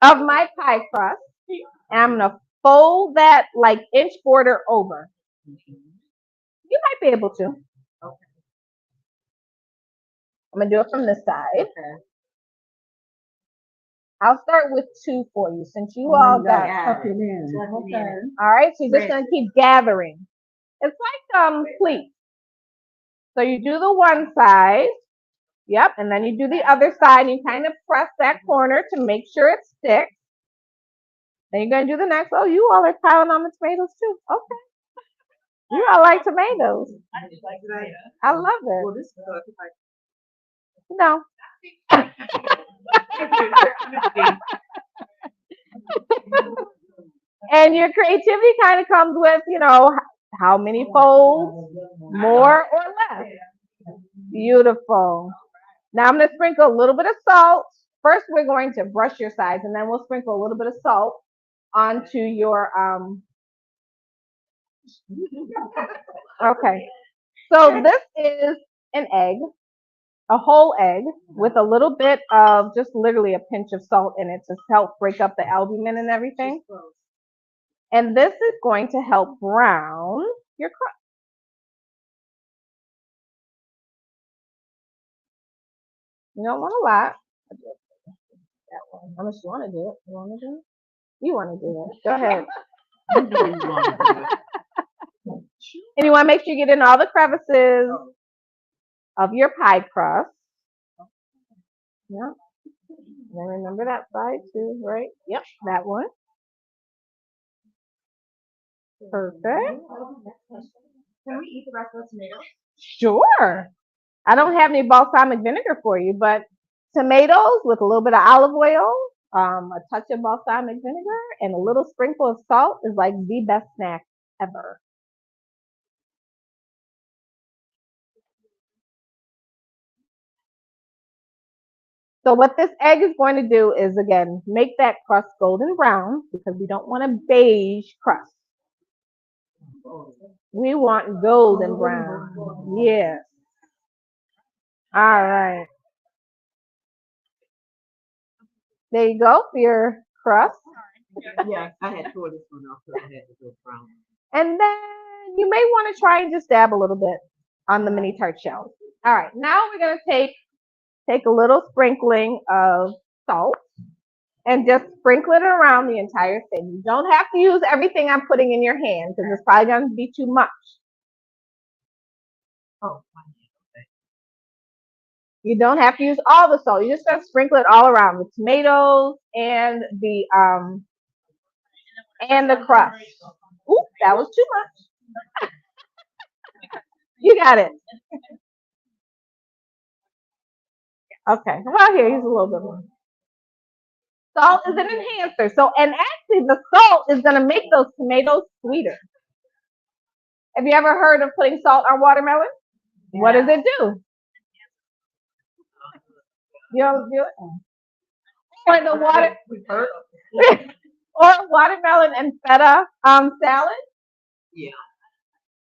of my pie crust and I'm gonna fold that like inch border over. You might be able to. I'm gonna do it from this side. I'll start with two for you since you all got. Okay. All right, so you're just gonna keep gathering. It's like pleats. So you do the one side, yep, and then you do the other side. And you kind of press that corner to make sure it sticks. Then you're gonna do the next. Oh, you all are piling on the tomatoes too. Okay. You all like tomatoes. I love it. No. And your creativity kind of comes with, how many folds, more or less. Beautiful. Now I'm going to sprinkle a little bit of salt. First, we're going to brush your sides, and then we'll sprinkle a little bit of salt onto your. Okay. So this is an egg. a whole egg with a little bit of just literally a pinch of salt in it to help break up the albumin and everything. And this is going to help brown your crust. You don't want a lot. That one. Unless you want to do it. You want to do it? You want to do it. Go ahead. And you want to make sure you get in all the crevices of your pie crust. Yeah. And remember that side too, right? Yep, that one. Perfect. Can we eat the rest of the tomatoes? Sure. I don't have any balsamic vinegar for you, but tomatoes with a little bit of olive oil, a touch of balsamic vinegar, and a little sprinkle of salt is like the best snack ever. So what this egg is going to do is, again, make that crust golden brown because we don't want a beige crust. We want golden brown. Yes. All right. There you go for your crust. Yeah, I had tore this one off, so I had to go brown. And then you may want to try and just dab a little bit on the mini tart shells. All right, now we're going to take a little sprinkling of salt and just sprinkle it around the entire thing. You don't have to use everything I'm putting in your hand because it's probably going to be too much. Oh, you don't have to use all the salt. You just got to sprinkle it all around the tomatoes and the crust. Ooh, that was too much. You got it. Okay, well here, here's a little bit more. Salt is an enhancer. So, and actually the salt is going to make those tomatoes sweeter. Have you ever heard of putting salt on watermelon? Yeah. What does it do? You don't do it? Or the water, or watermelon and feta salad? Yeah.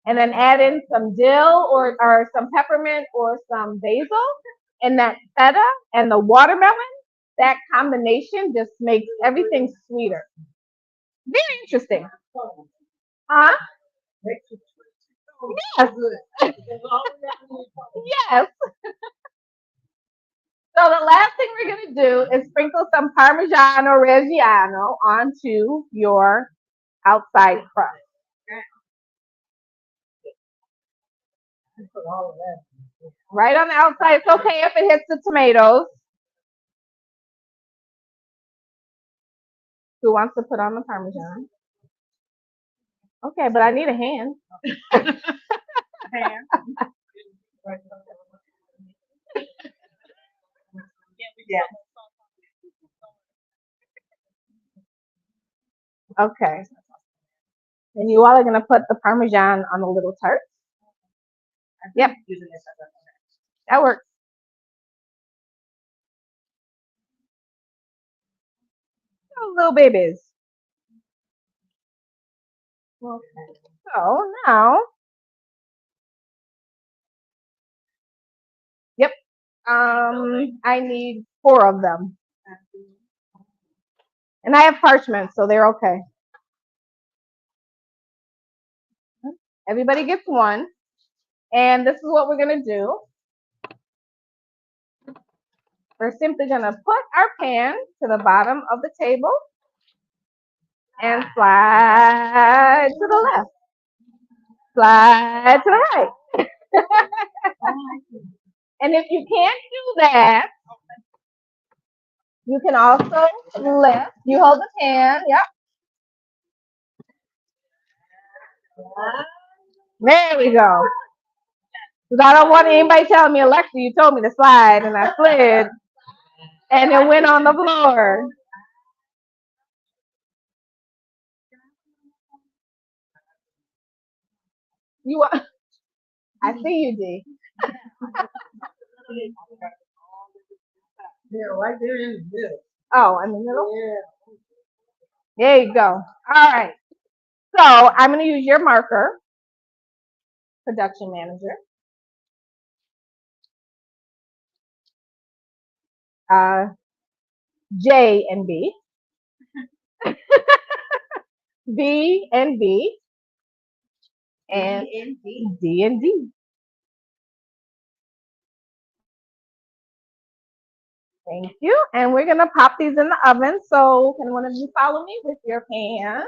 And then add in some dill or some peppermint or some basil. And that feta and the watermelon, that combination just makes everything sweeter. Very interesting. Huh? Yes. Yes. So the last thing we're going to do is sprinkle some Parmesan or Reggiano onto your outside crust. Right on the outside. It's okay if it hits the tomatoes. Who wants to put on the Parmesan? Okay, but I need a hand. Yeah. Okay. And you all are going to put the Parmesan on the little tarts? Yep. That works. Oh, little babies. Okay. So now, yep. I need 4 of them. And I have parchment, so they're okay. Everybody gets 1. And this is what we're going to do. We're simply going to put our pan to the bottom of the table and slide to the left. Slide to the right. And if you can't do that, you can also lift. You hold the pan. Yep. There we go. Because I don't want anybody telling me, Alexa, you told me to slide, and I slid, and it went on the floor. You are, I see you, D. Yeah, right there in the middle. Oh, in the middle? Yeah. There you go. All right. So I'm going to use your marker, production manager. J and B, B and B, and D and D. Thank you. And we're gonna pop these in the oven. So can one of you follow me with your pan?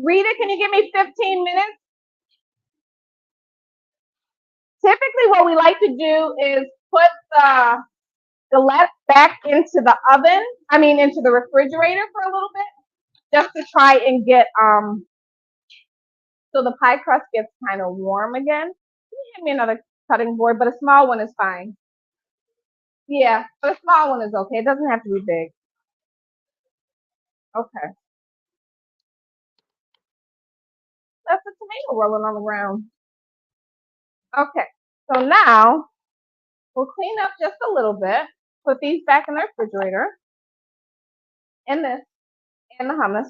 Rita, can you give me 15 minutes? Typically what we like to do is put the left back into the oven, into the refrigerator for a little bit, just to try and get, so the pie crust gets kind of warm again. Can you give me another cutting board, but a small one is fine. Yeah, but a small one is okay. It doesn't have to be big. Okay. That's the tomato rolling on the ground. Okay, so now we'll clean up just a little bit. Put these back in the refrigerator. And this, and the hummus.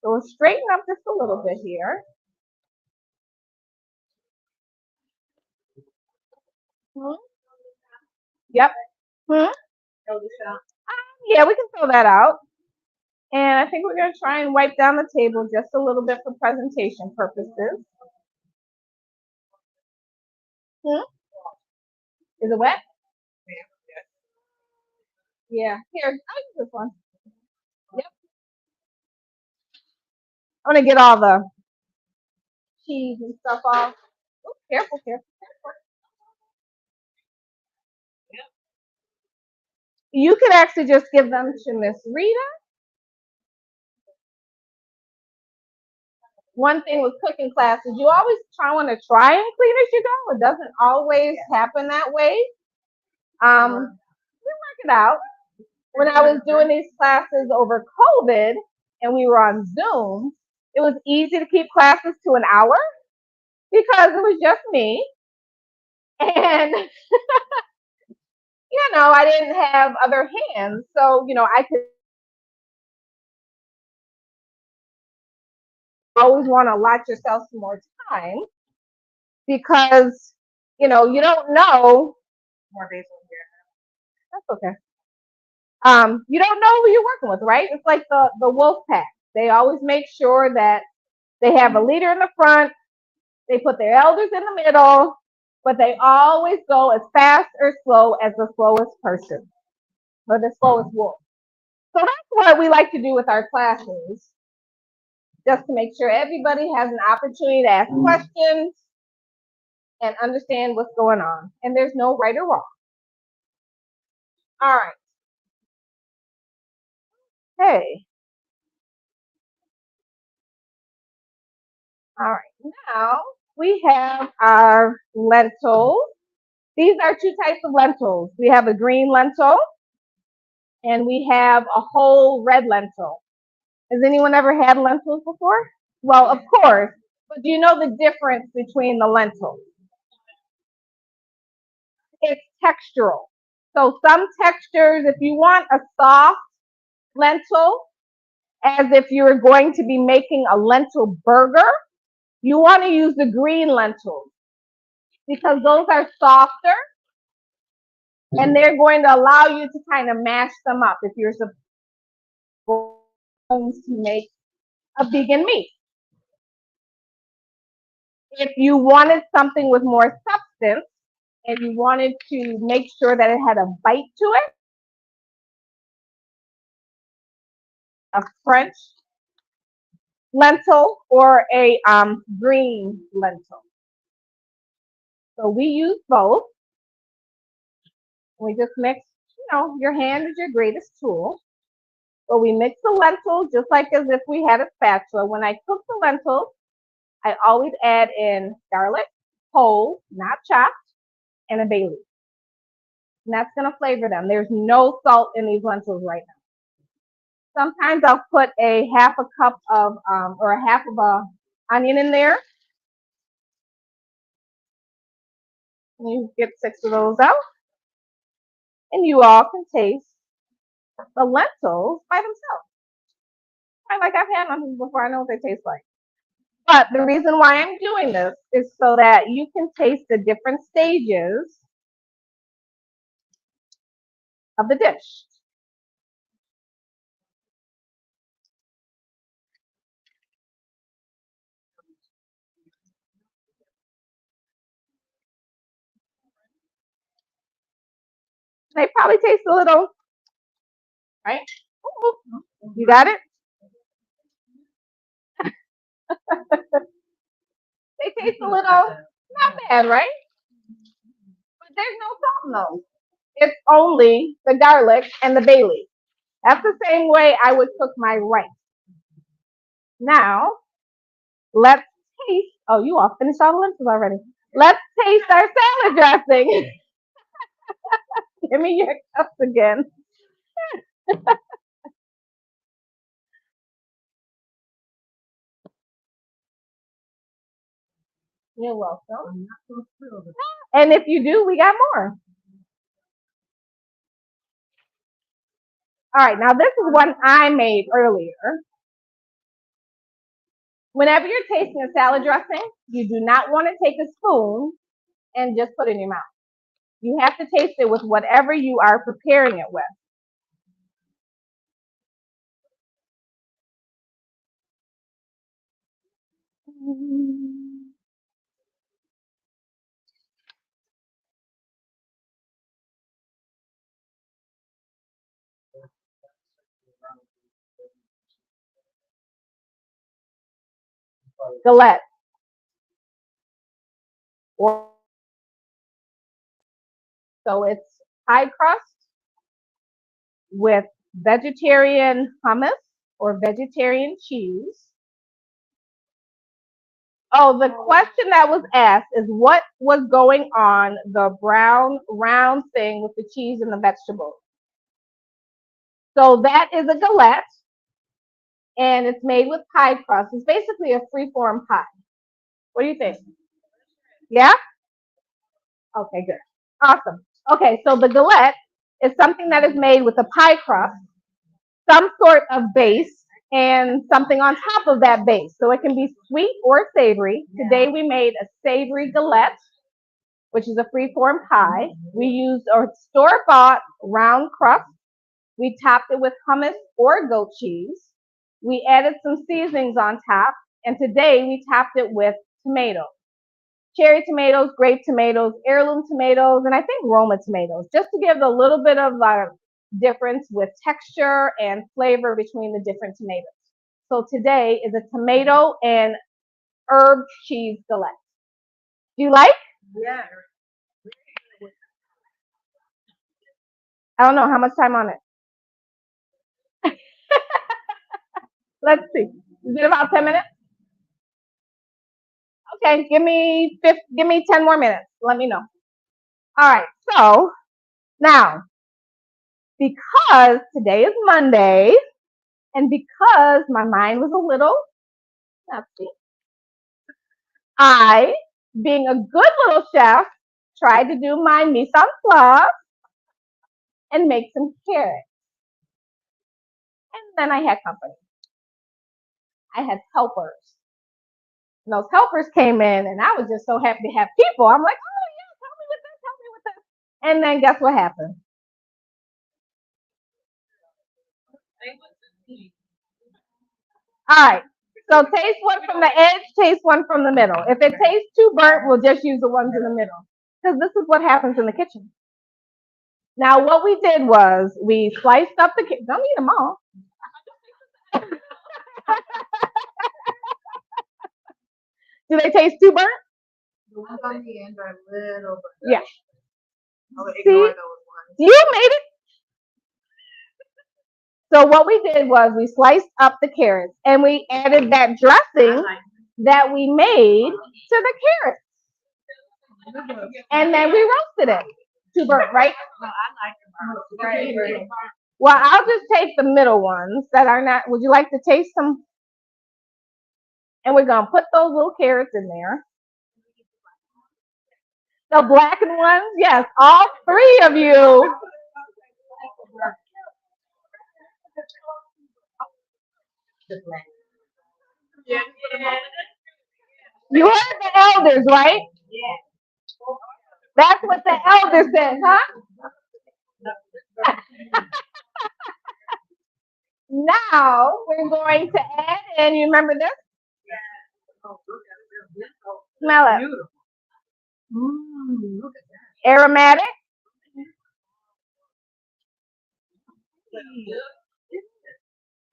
So we'll straighten up just a little bit here. Hmm? Yep. Hmm? Yeah, we can throw that out. And I think we're going to try and wipe down the table just a little bit for presentation purposes. Hmm? Is it wet? Yeah. Here, I'll use this one. Yep. I'm going to get all the cheese and stuff off. Oh, careful, careful, careful. You could actually just give them to Miss Rita. One thing with cooking classes, you always want to try and clean as you go. It doesn't always happen that way. We work it out. When I was doing these classes over COVID and we were on Zoom, it was easy to keep classes to an hour because it was just me. And, I didn't have other hands. So, I could always want to allot yourself some more time because, you don't know. More days on here. That's okay. You don't know who you're working with, right? It's like the wolf pack. They always make sure that they have a leader in the front. They put their elders in the middle, but they always go as fast or slow as the slowest person or the slowest wolf. So that's what we like to do with our classes, just to make sure everybody has an opportunity to ask questions and understand what's going on. And there's no right or wrong. All right. Hey. All right. Now we have our lentils. These are two types of lentils. We have a green lentil and we have a whole red lentil. Has anyone ever had lentils before? Well, of course, but do you know the difference between the lentils? It's textural. So some textures, if you want a soft lentil, as if you're going to be making a lentil burger, you want to use the green lentils because those are softer and they're going to allow you to kind of mash them up if you're supposed to make a vegan meat. If you wanted something with more substance and you wanted to make sure that it had a bite to it, a French lentil or a green lentil. So we use both. We just mix, your hand is your greatest tool. So we mix the lentils just like as if we had a spatula. When I cook the lentils, I always add in garlic, whole, not chopped, and a bay leaf. And that's going to flavor them. There's no salt in these lentils right now. Sometimes I'll put a half a cup of, or a half of a onion in there. You get 6 of those out. And you all can taste the lentils by themselves. Like I've had lentils before, I know what they taste like. But the reason why I'm doing this is so that you can taste the different stages of the dish. They probably taste a little, right? Ooh, you got it? They taste a little, not bad, right? But there's no salt in those. It's only the garlic and the bay leaf. That's the same way I would cook my rice. Now, let's taste. Oh, you all finished all the lentils already. Let's taste our salad dressing. Give me your cups again. You're welcome. And if you do, we got more. All right, now this is one I made earlier. Whenever you're tasting a salad dressing, you do not want to take a spoon and just put it in your mouth. You have to taste it with whatever you are preparing it with. Galette. So it's pie crust with vegetarian hummus or vegetarian cheese. Oh, the question that was asked is what was going on the brown round thing with the cheese and the vegetables. So that is a galette, and it's made with pie crust. It's basically a free-form pie. What do you think? Yeah? Okay, good. Awesome. Okay, so the galette is something that is made with a pie crust, some sort of base, and something on top of that base. So it can be sweet or savory. Today we made a savory galette, which is a free-form pie. We used a store-bought round crust. We topped it with hummus or goat cheese. We added some seasonings on top, and today we topped it with tomatoes. Cherry tomatoes, grape tomatoes, heirloom tomatoes, and I think Roma tomatoes, just to give a little bit of a difference with texture and flavor between the different tomatoes. So today is a tomato and herb cheese galette. Do you like? Yeah. I don't know how much time on it. Let's see. Is it about 10 minutes? Okay, give me 10 more minutes. Let me know. All right, so now, because today is Monday, and because my mind was a little messy, I, being a good little chef, tried to do my mise en place and make some carrots. And then I had company. I had helpers. And those helpers came in, and I was just so happy to have people. I'm like, oh, yes, help me with this, help me with this. And then guess what happened? All right. So taste one from the edge, taste one from the middle. If it tastes too burnt, we'll just use the ones in the middle. Because this is what happens in the kitchen. Now, what we did was we sliced up the don't eat them all. Do they taste too burnt? The ones on the end are a little bit. Yeah. I would ignore those ones. You made it. So what we did was we sliced up the carrots and we added that dressing that we made to the carrots. And then we roasted it. Too burnt, right? No, I like them. Well, I'll just take the middle ones that are not. Would you like to taste some? And we're going to put those little carrots in there. The blackened ones, yes, all three of you. You heard the elders, right? That's what the elders said, huh? Now we're going to add in, you remember this? Smell it. Aromatic.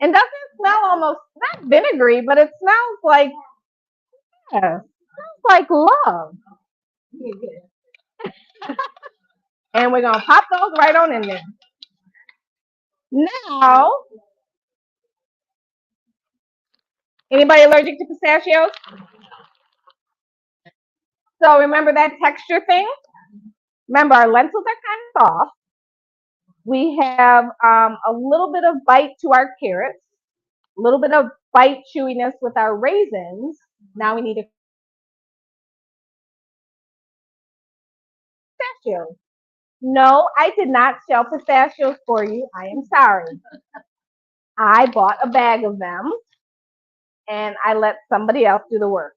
And doesn't it smell almost, not vinegary, but it smells like, yeah, smells like love. And we're going to pop those right on in there. Now, anybody allergic to pistachios? So remember that texture thing? Remember, our lentils are kind of soft. We have a little bit of bite to our carrots, a little bit of bite chewiness with our raisins. Now we need a pistachio. No, I did not shell pistachios for you. I am sorry. I bought a bag of them and I let somebody else do the work.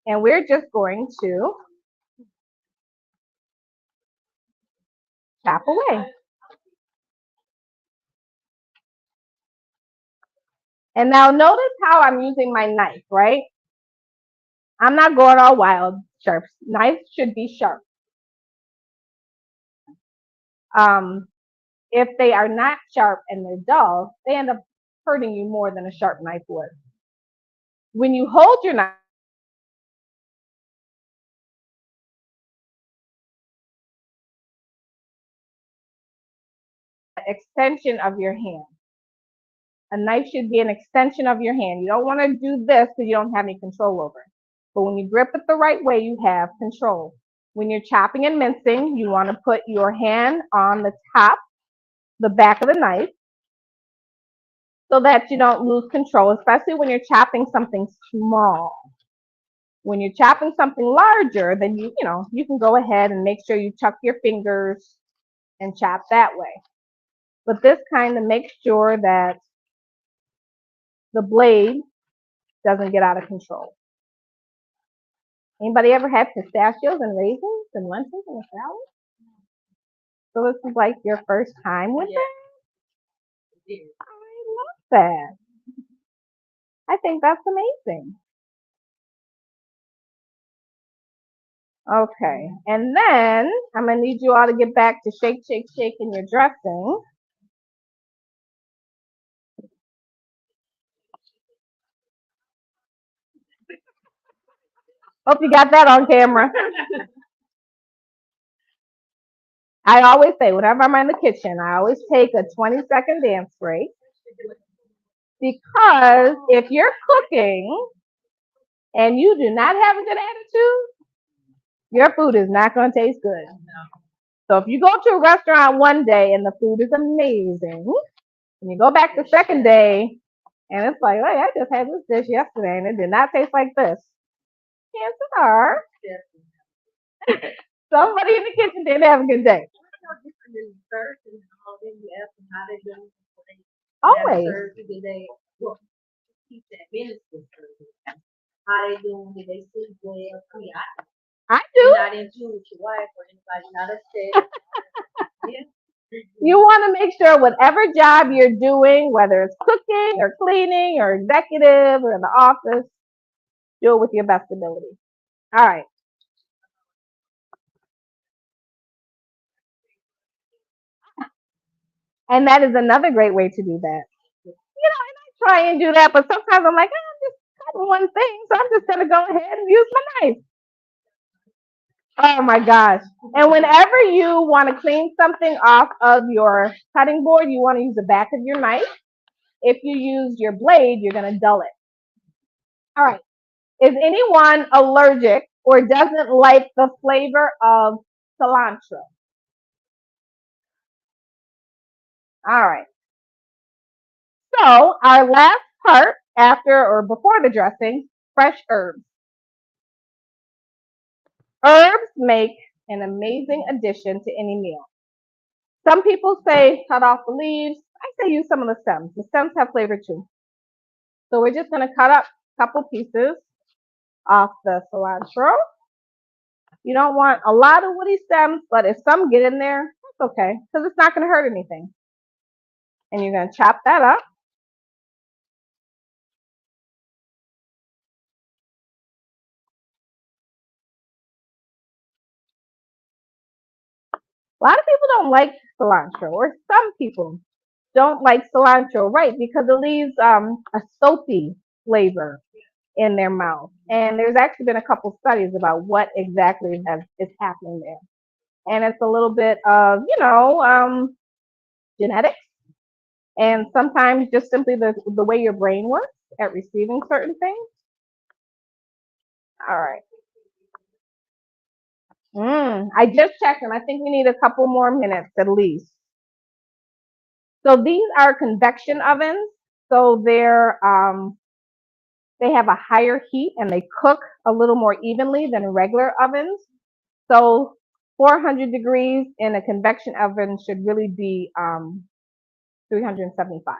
And we're just going to chop away. And now notice how I'm using my knife, right? I'm not going all wild. Sharp. Knives should be sharp. If they are not sharp and they're dull, they end up hurting you more than a sharp knife would. When you hold your knife, extension of your hand. A knife should be an extension of your hand. You don't want to do this because you don't have any control over it. But when you grip it the right way, you have control. When you're chopping and mincing, you want to put your hand on the top, the back of the knife, so that you don't lose control, especially when you're chopping something small. When you're chopping something larger, then you can go ahead and make sure you tuck your fingers and chop that way. But this kind of makes sure that the blade doesn't get out of control. Anybody ever had pistachios and raisins and lentils in a salad? So this is like your first time with it? I love that. I think that's amazing. Okay, and then I'm gonna need you all to get back to shake, shake, shake in your dressing. Hope you got that on camera. I always say, whenever I'm in the kitchen, I always take a 20-second dance break. Because if you're cooking and you do not have a good attitude, your food is not going to taste good. So if you go to a restaurant one day and the food is amazing, and you go back the second day and it's like, hey, I just had this dish yesterday and it did not taste like this. Chances are somebody in the kitchen didn't have a good day. Always. How they doing? Did they sleep well? I mean, I do. not in tune with your wife or anybody, not upset. Yeah. You want to make sure whatever job you're doing, whether it's cooking or cleaning or executive or in the office, do it with your best ability. All right. And that is another great way to do that. And I try and do that, but sometimes I'm like, I'm just cutting one thing, so I'm just gonna go ahead and use my knife. Oh my gosh. And whenever you want to clean something off of your cutting board, you want to use the back of your knife. If you use your blade, you're going to dull it. All right. Is anyone allergic or doesn't like the flavor of cilantro? All right. So our last part after or before the dressing fresh herbs. Herbs make an amazing addition to any meal. Some people say cut off the leaves. I say use some of the stems. The stems have flavor too. So we're just going to cut up a couple pieces off the cilantro. You don't want a lot of woody stems, but if some get in there, that's okay, because it's not going to hurt anything. And you're going to chop that up. A lot of people don't like cilantro, or some people don't like cilantro, right? Because it leaves a soapy flavor in their mouth. And there's actually been a couple studies about what exactly is happening there. And it's a little bit of, genetics, and sometimes just simply the way your brain works at receiving certain things. All right. I just checked, and I think we need a couple more minutes at least. So these are convection ovens. So they have a higher heat and they cook a little more evenly than regular ovens. So 400 degrees in a convection oven should really be 375.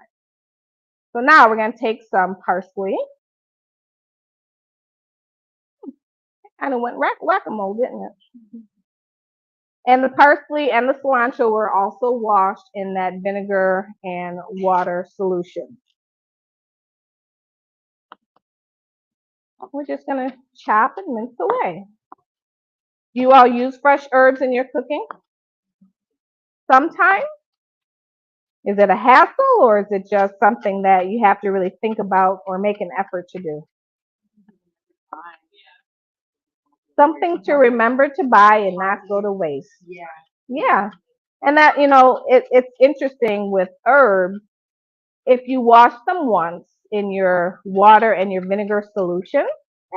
So now we're going to take some parsley. Kind of went whack-a-mole, didn't it? And the parsley and the cilantro were also washed in that vinegar and water solution. We're just going to chop and mince away. Do you all use fresh herbs in your cooking? Sometimes? Is it a hassle, or is it just something that you have to really think about or make an effort to do? Something to remember to buy and not go to waste. Yeah. And that, it's interesting with herbs. If you wash them once in your water and your vinegar solution,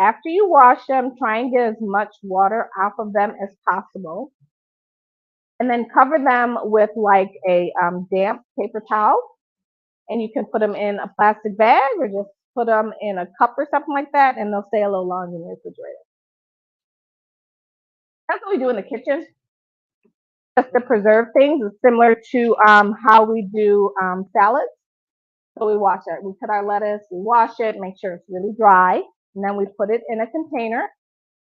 after you wash them, try and get as much water off of them as possible. And then cover them with like a damp paper towel. And you can put them in a plastic bag or just put them in a cup or something like that, and they'll stay a little longer in the refrigerator. That's what we do in the kitchen. Just to preserve things. It's similar to how we do salads. So we wash it. We cut our lettuce, we wash it, make sure it's really dry, and then we put it in a container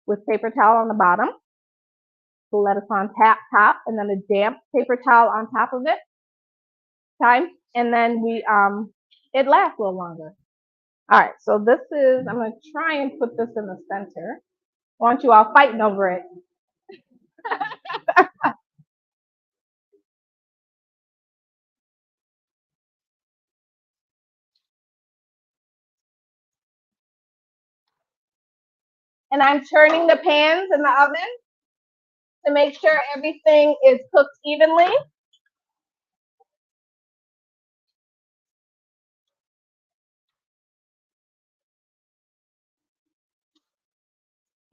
with paper towel on the bottom. The lettuce on top, and then a damp paper towel on top of it. And then it lasts a little longer. All right, so this is, I'm going to try and put this in the center. I want you all fighting over it. And I'm turning the pans in the oven to make sure everything is cooked evenly.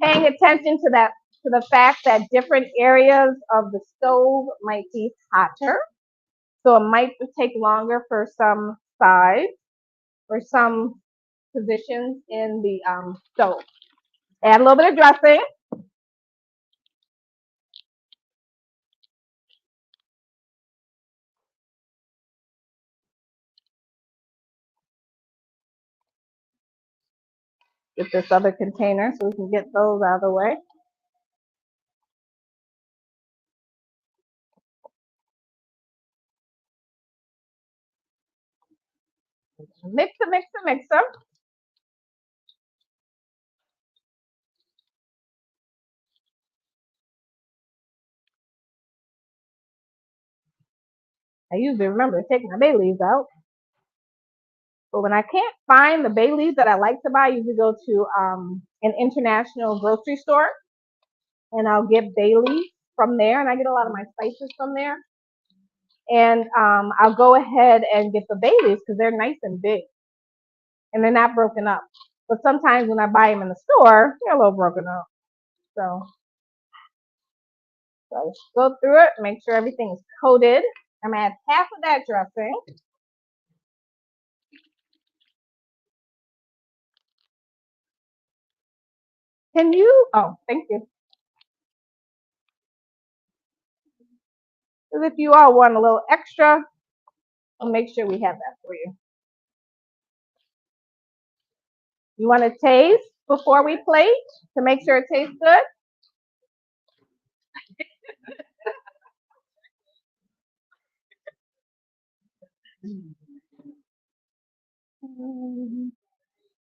Paying attention to the fact that different areas of the stove might be hotter. So it might take longer for some sides or some positions in the stove. Add a little bit of dressing. Get this other container so we can get those out of the way. Mix them. I usually remember to take my bay leaves out. But when I can't find the bay leaves that I like to buy, I usually go to an international grocery store, and I'll get bay leaves from there, and I get a lot of my spices from there. And I'll go ahead and get the bay leaves because they're nice and big, and they're not broken up. But sometimes when I buy them in the store, they're a little broken up. So go through it, make sure everything is coated. I'm gonna add half of that dressing. Can you? Oh, thank you. Because if you all want a little extra, I'll make sure we have that for you. You want to taste before we plate to make sure it tastes good?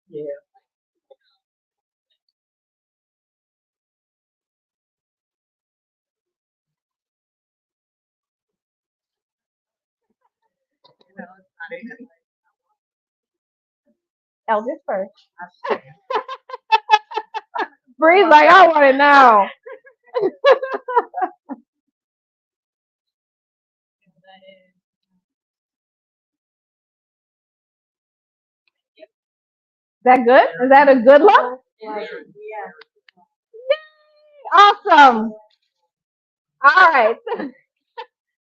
Yeah. Eldest first. Bree's like, I want it now. Is that good? Is that a good look? Yeah. Awesome. All right.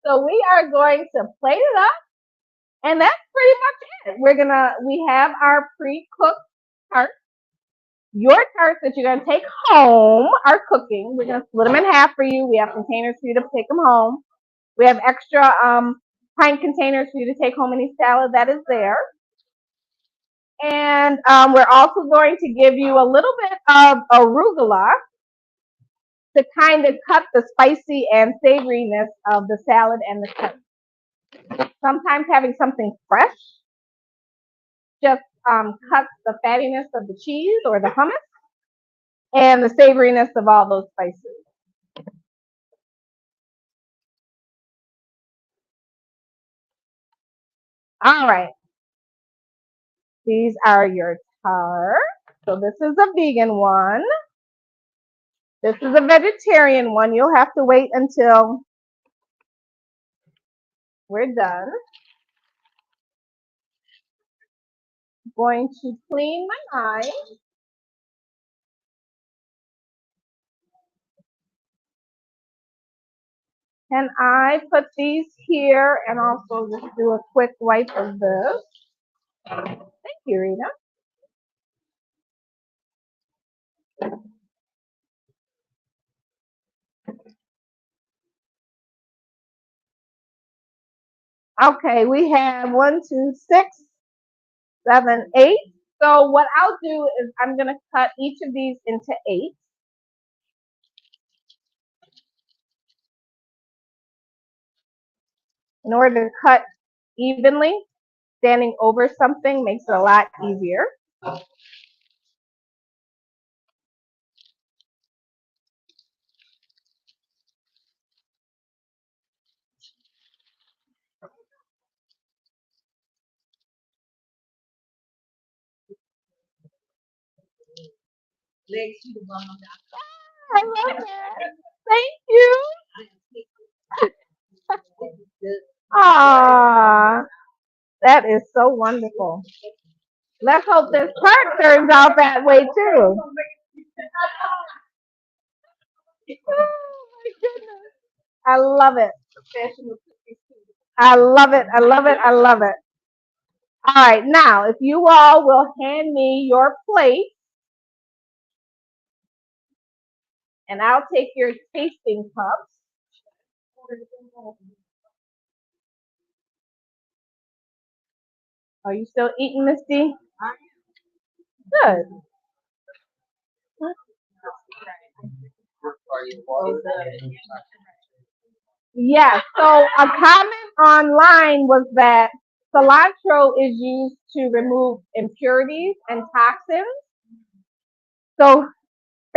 So we are going to plate it up, and that's pretty much it. We have our pre-cooked tarts. Your tarts that you're gonna take home are cooking. We're gonna split them in half for you. We have containers for you to take them home. We have extra pint containers for you to take home any salad that is there. And we're also going to give you a little bit of arugula to kind of cut the spicy and savoriness of the salad and the tarts. Sometimes having something fresh just cuts the fattiness of the cheese or the hummus and the savoriness of all those spices. All right. These are your tarts. So this is a vegan one. This is a vegetarian one. You'll have to wait until we're done. I'm going to clean my knife. And I put these here and also just do a quick wipe of this. Thank you, Rita. Okay, we have 1, 2, 6, 7, 8. So what I'll do is I'm going to cut each of these into 8. In order to cut evenly, standing over something makes it a lot easier. I love that. Thank you. Ah, that is so wonderful. Let's hope this part turns out that way too. Oh my goodness. I love it. I love it. I love it. I love it. All right, now if you all will hand me your plate, and I'll take your tasting cups. Are you still eating, Misty? Good. Yeah, so a comment online was that cilantro is used to remove impurities and toxins. So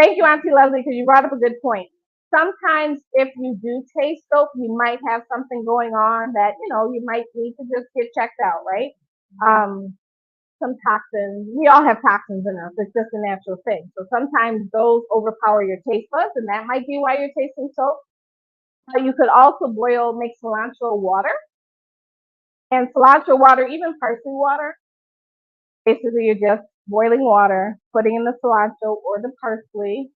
thank you, Auntie Leslie, because you brought up a good point. Sometimes if you do taste soap, you might have something going on that, you might need to just get checked out, right? Some toxins, we all have toxins in us. It's just a natural thing. So sometimes those overpower your taste buds, and that might be why you're tasting soap. You could also make cilantro water. And cilantro water, even parsley water, basically you're just boiling water, putting in the cilantro or the parsley,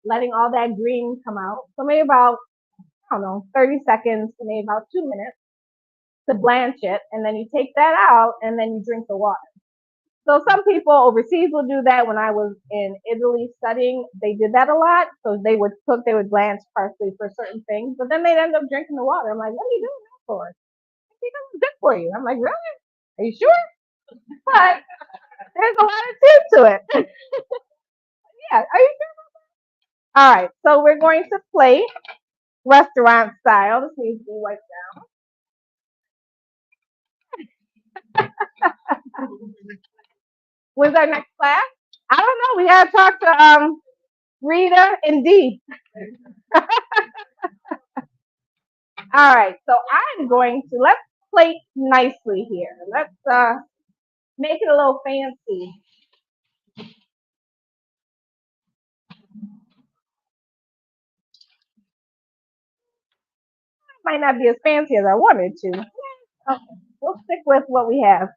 letting all that green come out. So maybe about, I don't know, 30 seconds to maybe about 2 minutes to blanch it. And then you take that out and then you drink the water. So some people overseas will do that. When I was in Italy studying, they did that a lot. So they would cook, they would blanch parsley for certain things, but then they'd end up drinking the water. I'm like, what are you doing that for? Because it's good for you. I'm like, really? Are you sure? But there's a lot of truth to it. Yeah, are you sure? All right, so we're going to plate restaurant style. This needs to be wiped down. When's our next class? I don't know. We gotta talk to Rita and Dee. All right, so I'm going to let's plate nicely here. Let's make it a little fancy. Might not be as fancy as I wanted to. Okay, we'll stick with what we have.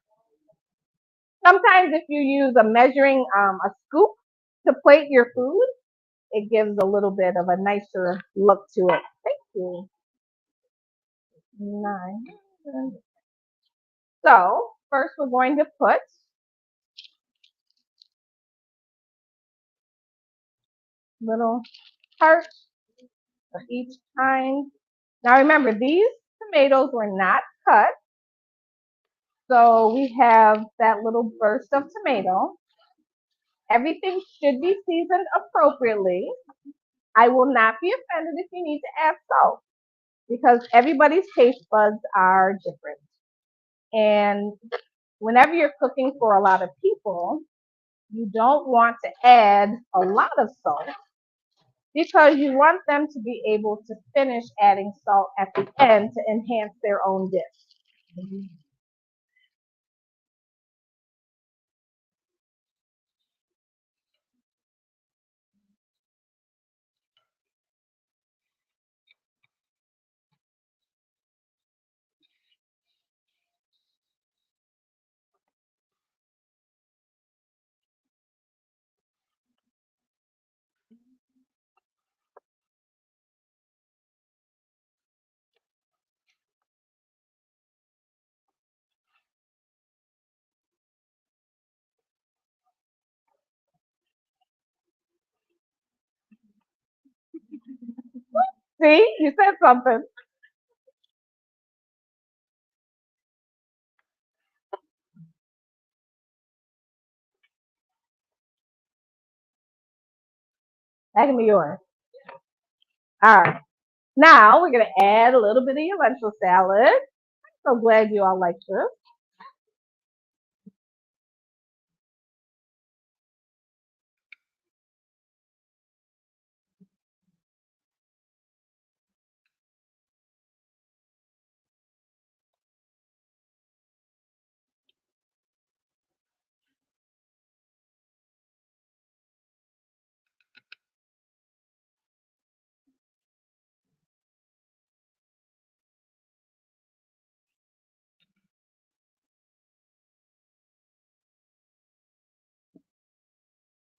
Sometimes if you use a scoop to plate your food, it gives a little bit of a nicer look to it. Thank you. 9. So first we're going to put little hearts for each kind. Now remember, these tomatoes were not cut. So we have that little burst of tomato. Everything should be seasoned appropriately. I will not be offended if you need to add salt because everybody's taste buds are different. And whenever you're cooking for a lot of people, you don't want to add a lot of salt because you want them to be able to finish adding salt at the end to enhance their own dish. See, you said something. That can be yours. All right. Now we're gonna add a little bit of your lentil salad. So glad you all like this.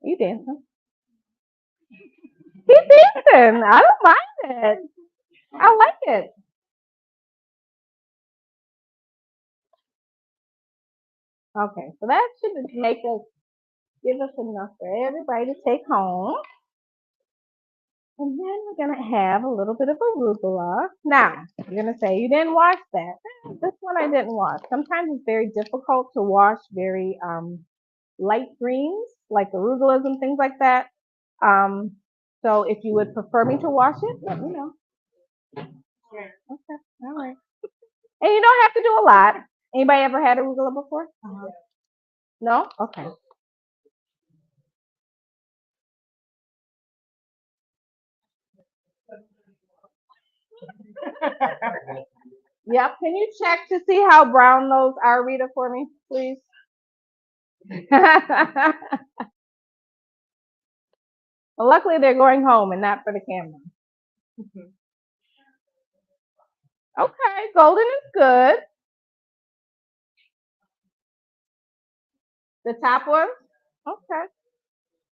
You dancing? He's dancing. I don't mind it. I like it. Okay, so that should give us enough for everybody to take home. And then we're gonna have a little bit of arugula. Now, you're gonna say you didn't wash that. This one I didn't wash. Sometimes it's very difficult to wash very light greens like arugulas and things like that. Um, so if you would prefer me to wash it, let me know. Okay, all right. And you don't have to do a lot. Anybody ever had arugula before? No? Okay. Yep. Can you check to see how brown those are, Rita, for me, please? Well, luckily they're going home and not for the camera. Okay, golden is good. The top one? Okay.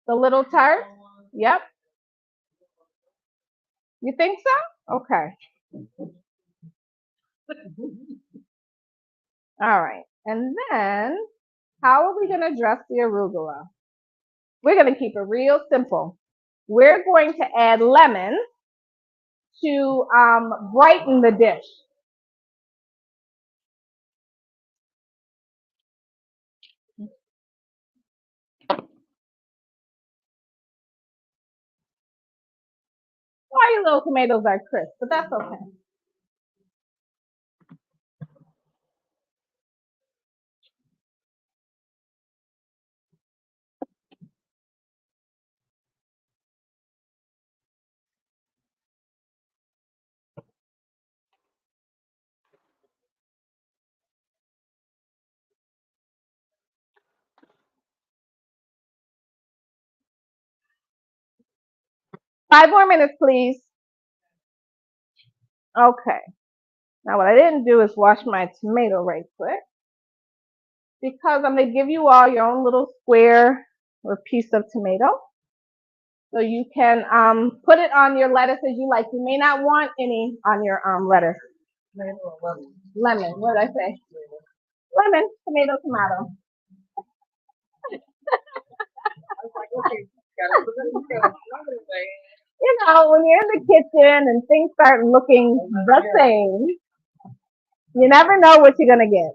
The little tart? Yep. You think so? Okay. All right. And then How are we going to dress the arugula? We're going to keep it real simple. We're going to add lemon to brighten the dish. Why your little tomatoes are crisp, but that's okay. 5 more minutes, please. Okay. Now what I didn't do is wash my tomato right quick because I'm going to give you all your own little square or piece of tomato. So you can put it on your lettuce as you like. You may not want any on your lettuce. Lemon. What did I say? Lemon, tomato, tomato. You know, when you're in the kitchen and things start looking the same, you never know what you're going to get.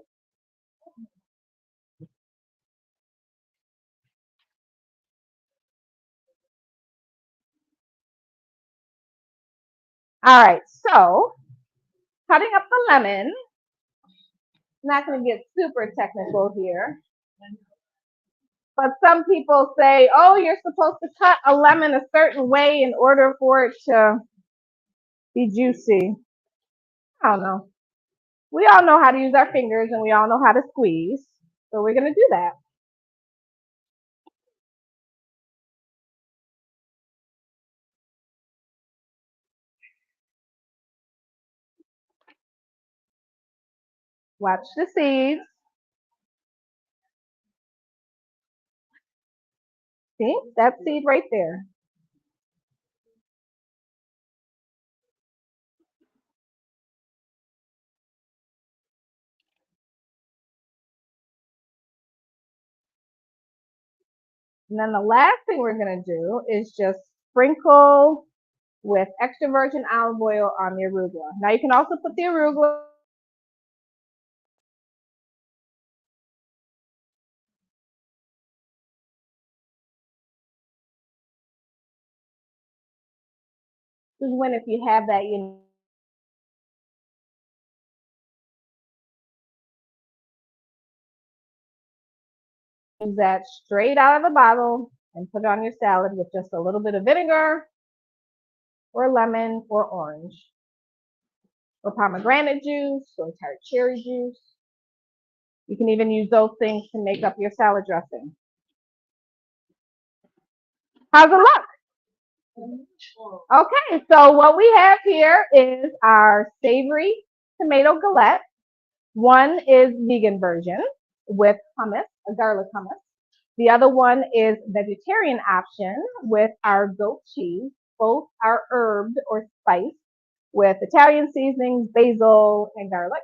All right, so cutting up the lemon. I'm not going to get super technical here. But some people say, oh, you're supposed to cut a lemon a certain way in order for it to be juicy. I don't know. We all know how to use our fingers and we all know how to squeeze. So we're going to do that. Watch the seeds. See, that seed right there. And then the last thing we're going to do is just sprinkle with extra virgin olive oil on the arugula. Now you can also put the arugula is when if you have that, you use that straight out of the bottle and put it on your salad with just a little bit of vinegar or lemon or orange or pomegranate juice or tart cherry juice. You can even use those things to make up your salad dressing. How's it look? Okay, so what we have here is our savory tomato galette. One is vegan version with hummus, a garlic hummus. The other one is vegetarian option with our goat cheese. Both are herbed or spiced with Italian seasonings, basil, and garlic.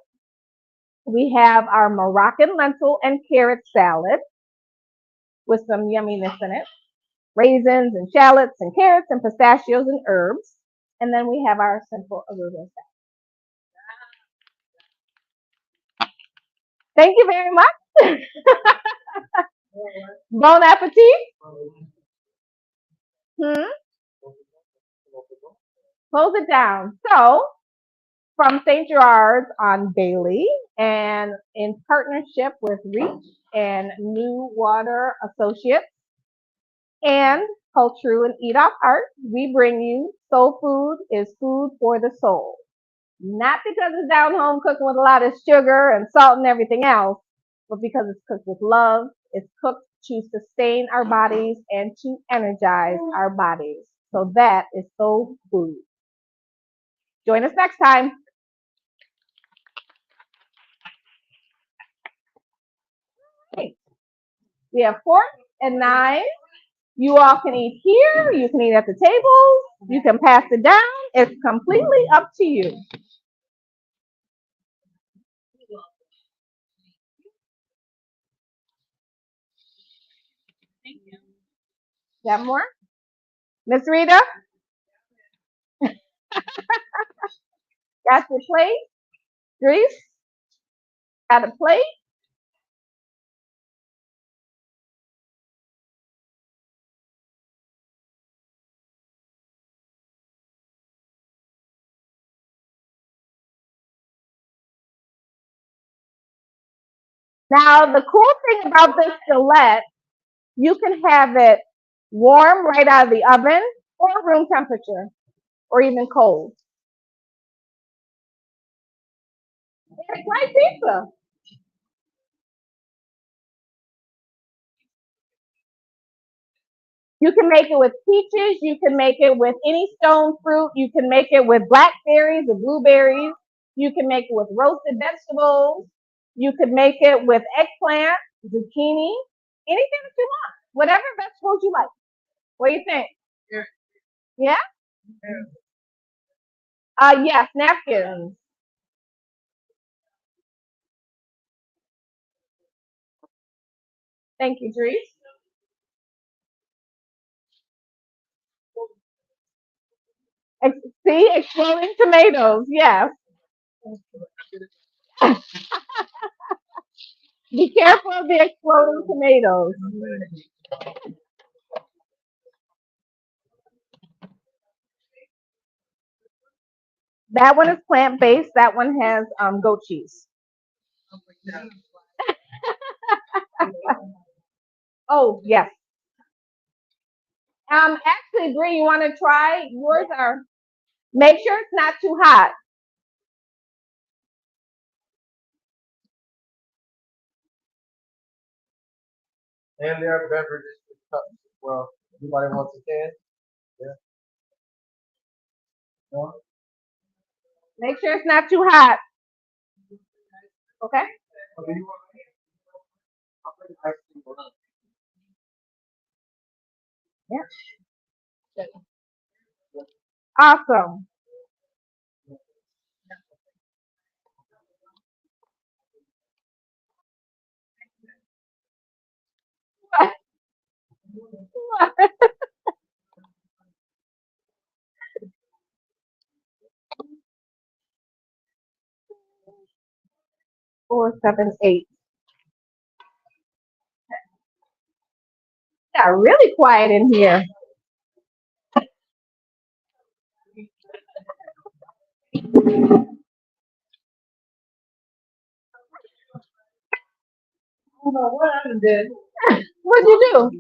We have our Moroccan lentil and carrot salad with some yumminess in it. Raisins and shallots and carrots and pistachios and herbs. And then we have our simple arugula salad. Thank you very much. Bon appetit. Close it down. So, from St. Gerard's on Bailey and in partnership with Reach and New Water Associates and Cultrue and Eat Off Art, we bring you Soul Food is Food for the Soul. Not because it's down home cooking with a lot of sugar and salt and everything else, but because it's cooked with love. It's cooked to sustain our bodies and to energize our bodies. So that is Soul Food. Join us next time. Okay. We have forks and knives. You all can eat here. You can eat at the table. You can pass it down. It's completely up to you. Got more? Miss Rita, got your plate? Grease, got a plate? Now, the cool thing about this Gillette, you can have it warm right out of the oven or room temperature or even cold. It's like pizza. You can make it with peaches. You can make it with any stone fruit. You can make it with blackberries or blueberries. You can make it with roasted vegetables. You could make it with eggplant, zucchini, anything that you want. Whatever vegetables you like. What do you think? Yeah? Yes, napkins. Thank you, Dries. See, exploding tomatoes. Yes. Be careful of the exploding tomatoes. That one is plant-based. That one has goat cheese. Oh, yes. Actually, Bree, you want to try? Yours are. Make sure it's not too hot. And there are beverages with cups as well. Anybody wants a can? Yeah. No? Make sure it's not too hot. Okay. Okay, you want I'll bring ice cream for lunch. Yeah. Awesome. Four, seven, eight. Got really quiet in here. I don't know what happened, Dad. What'd you do?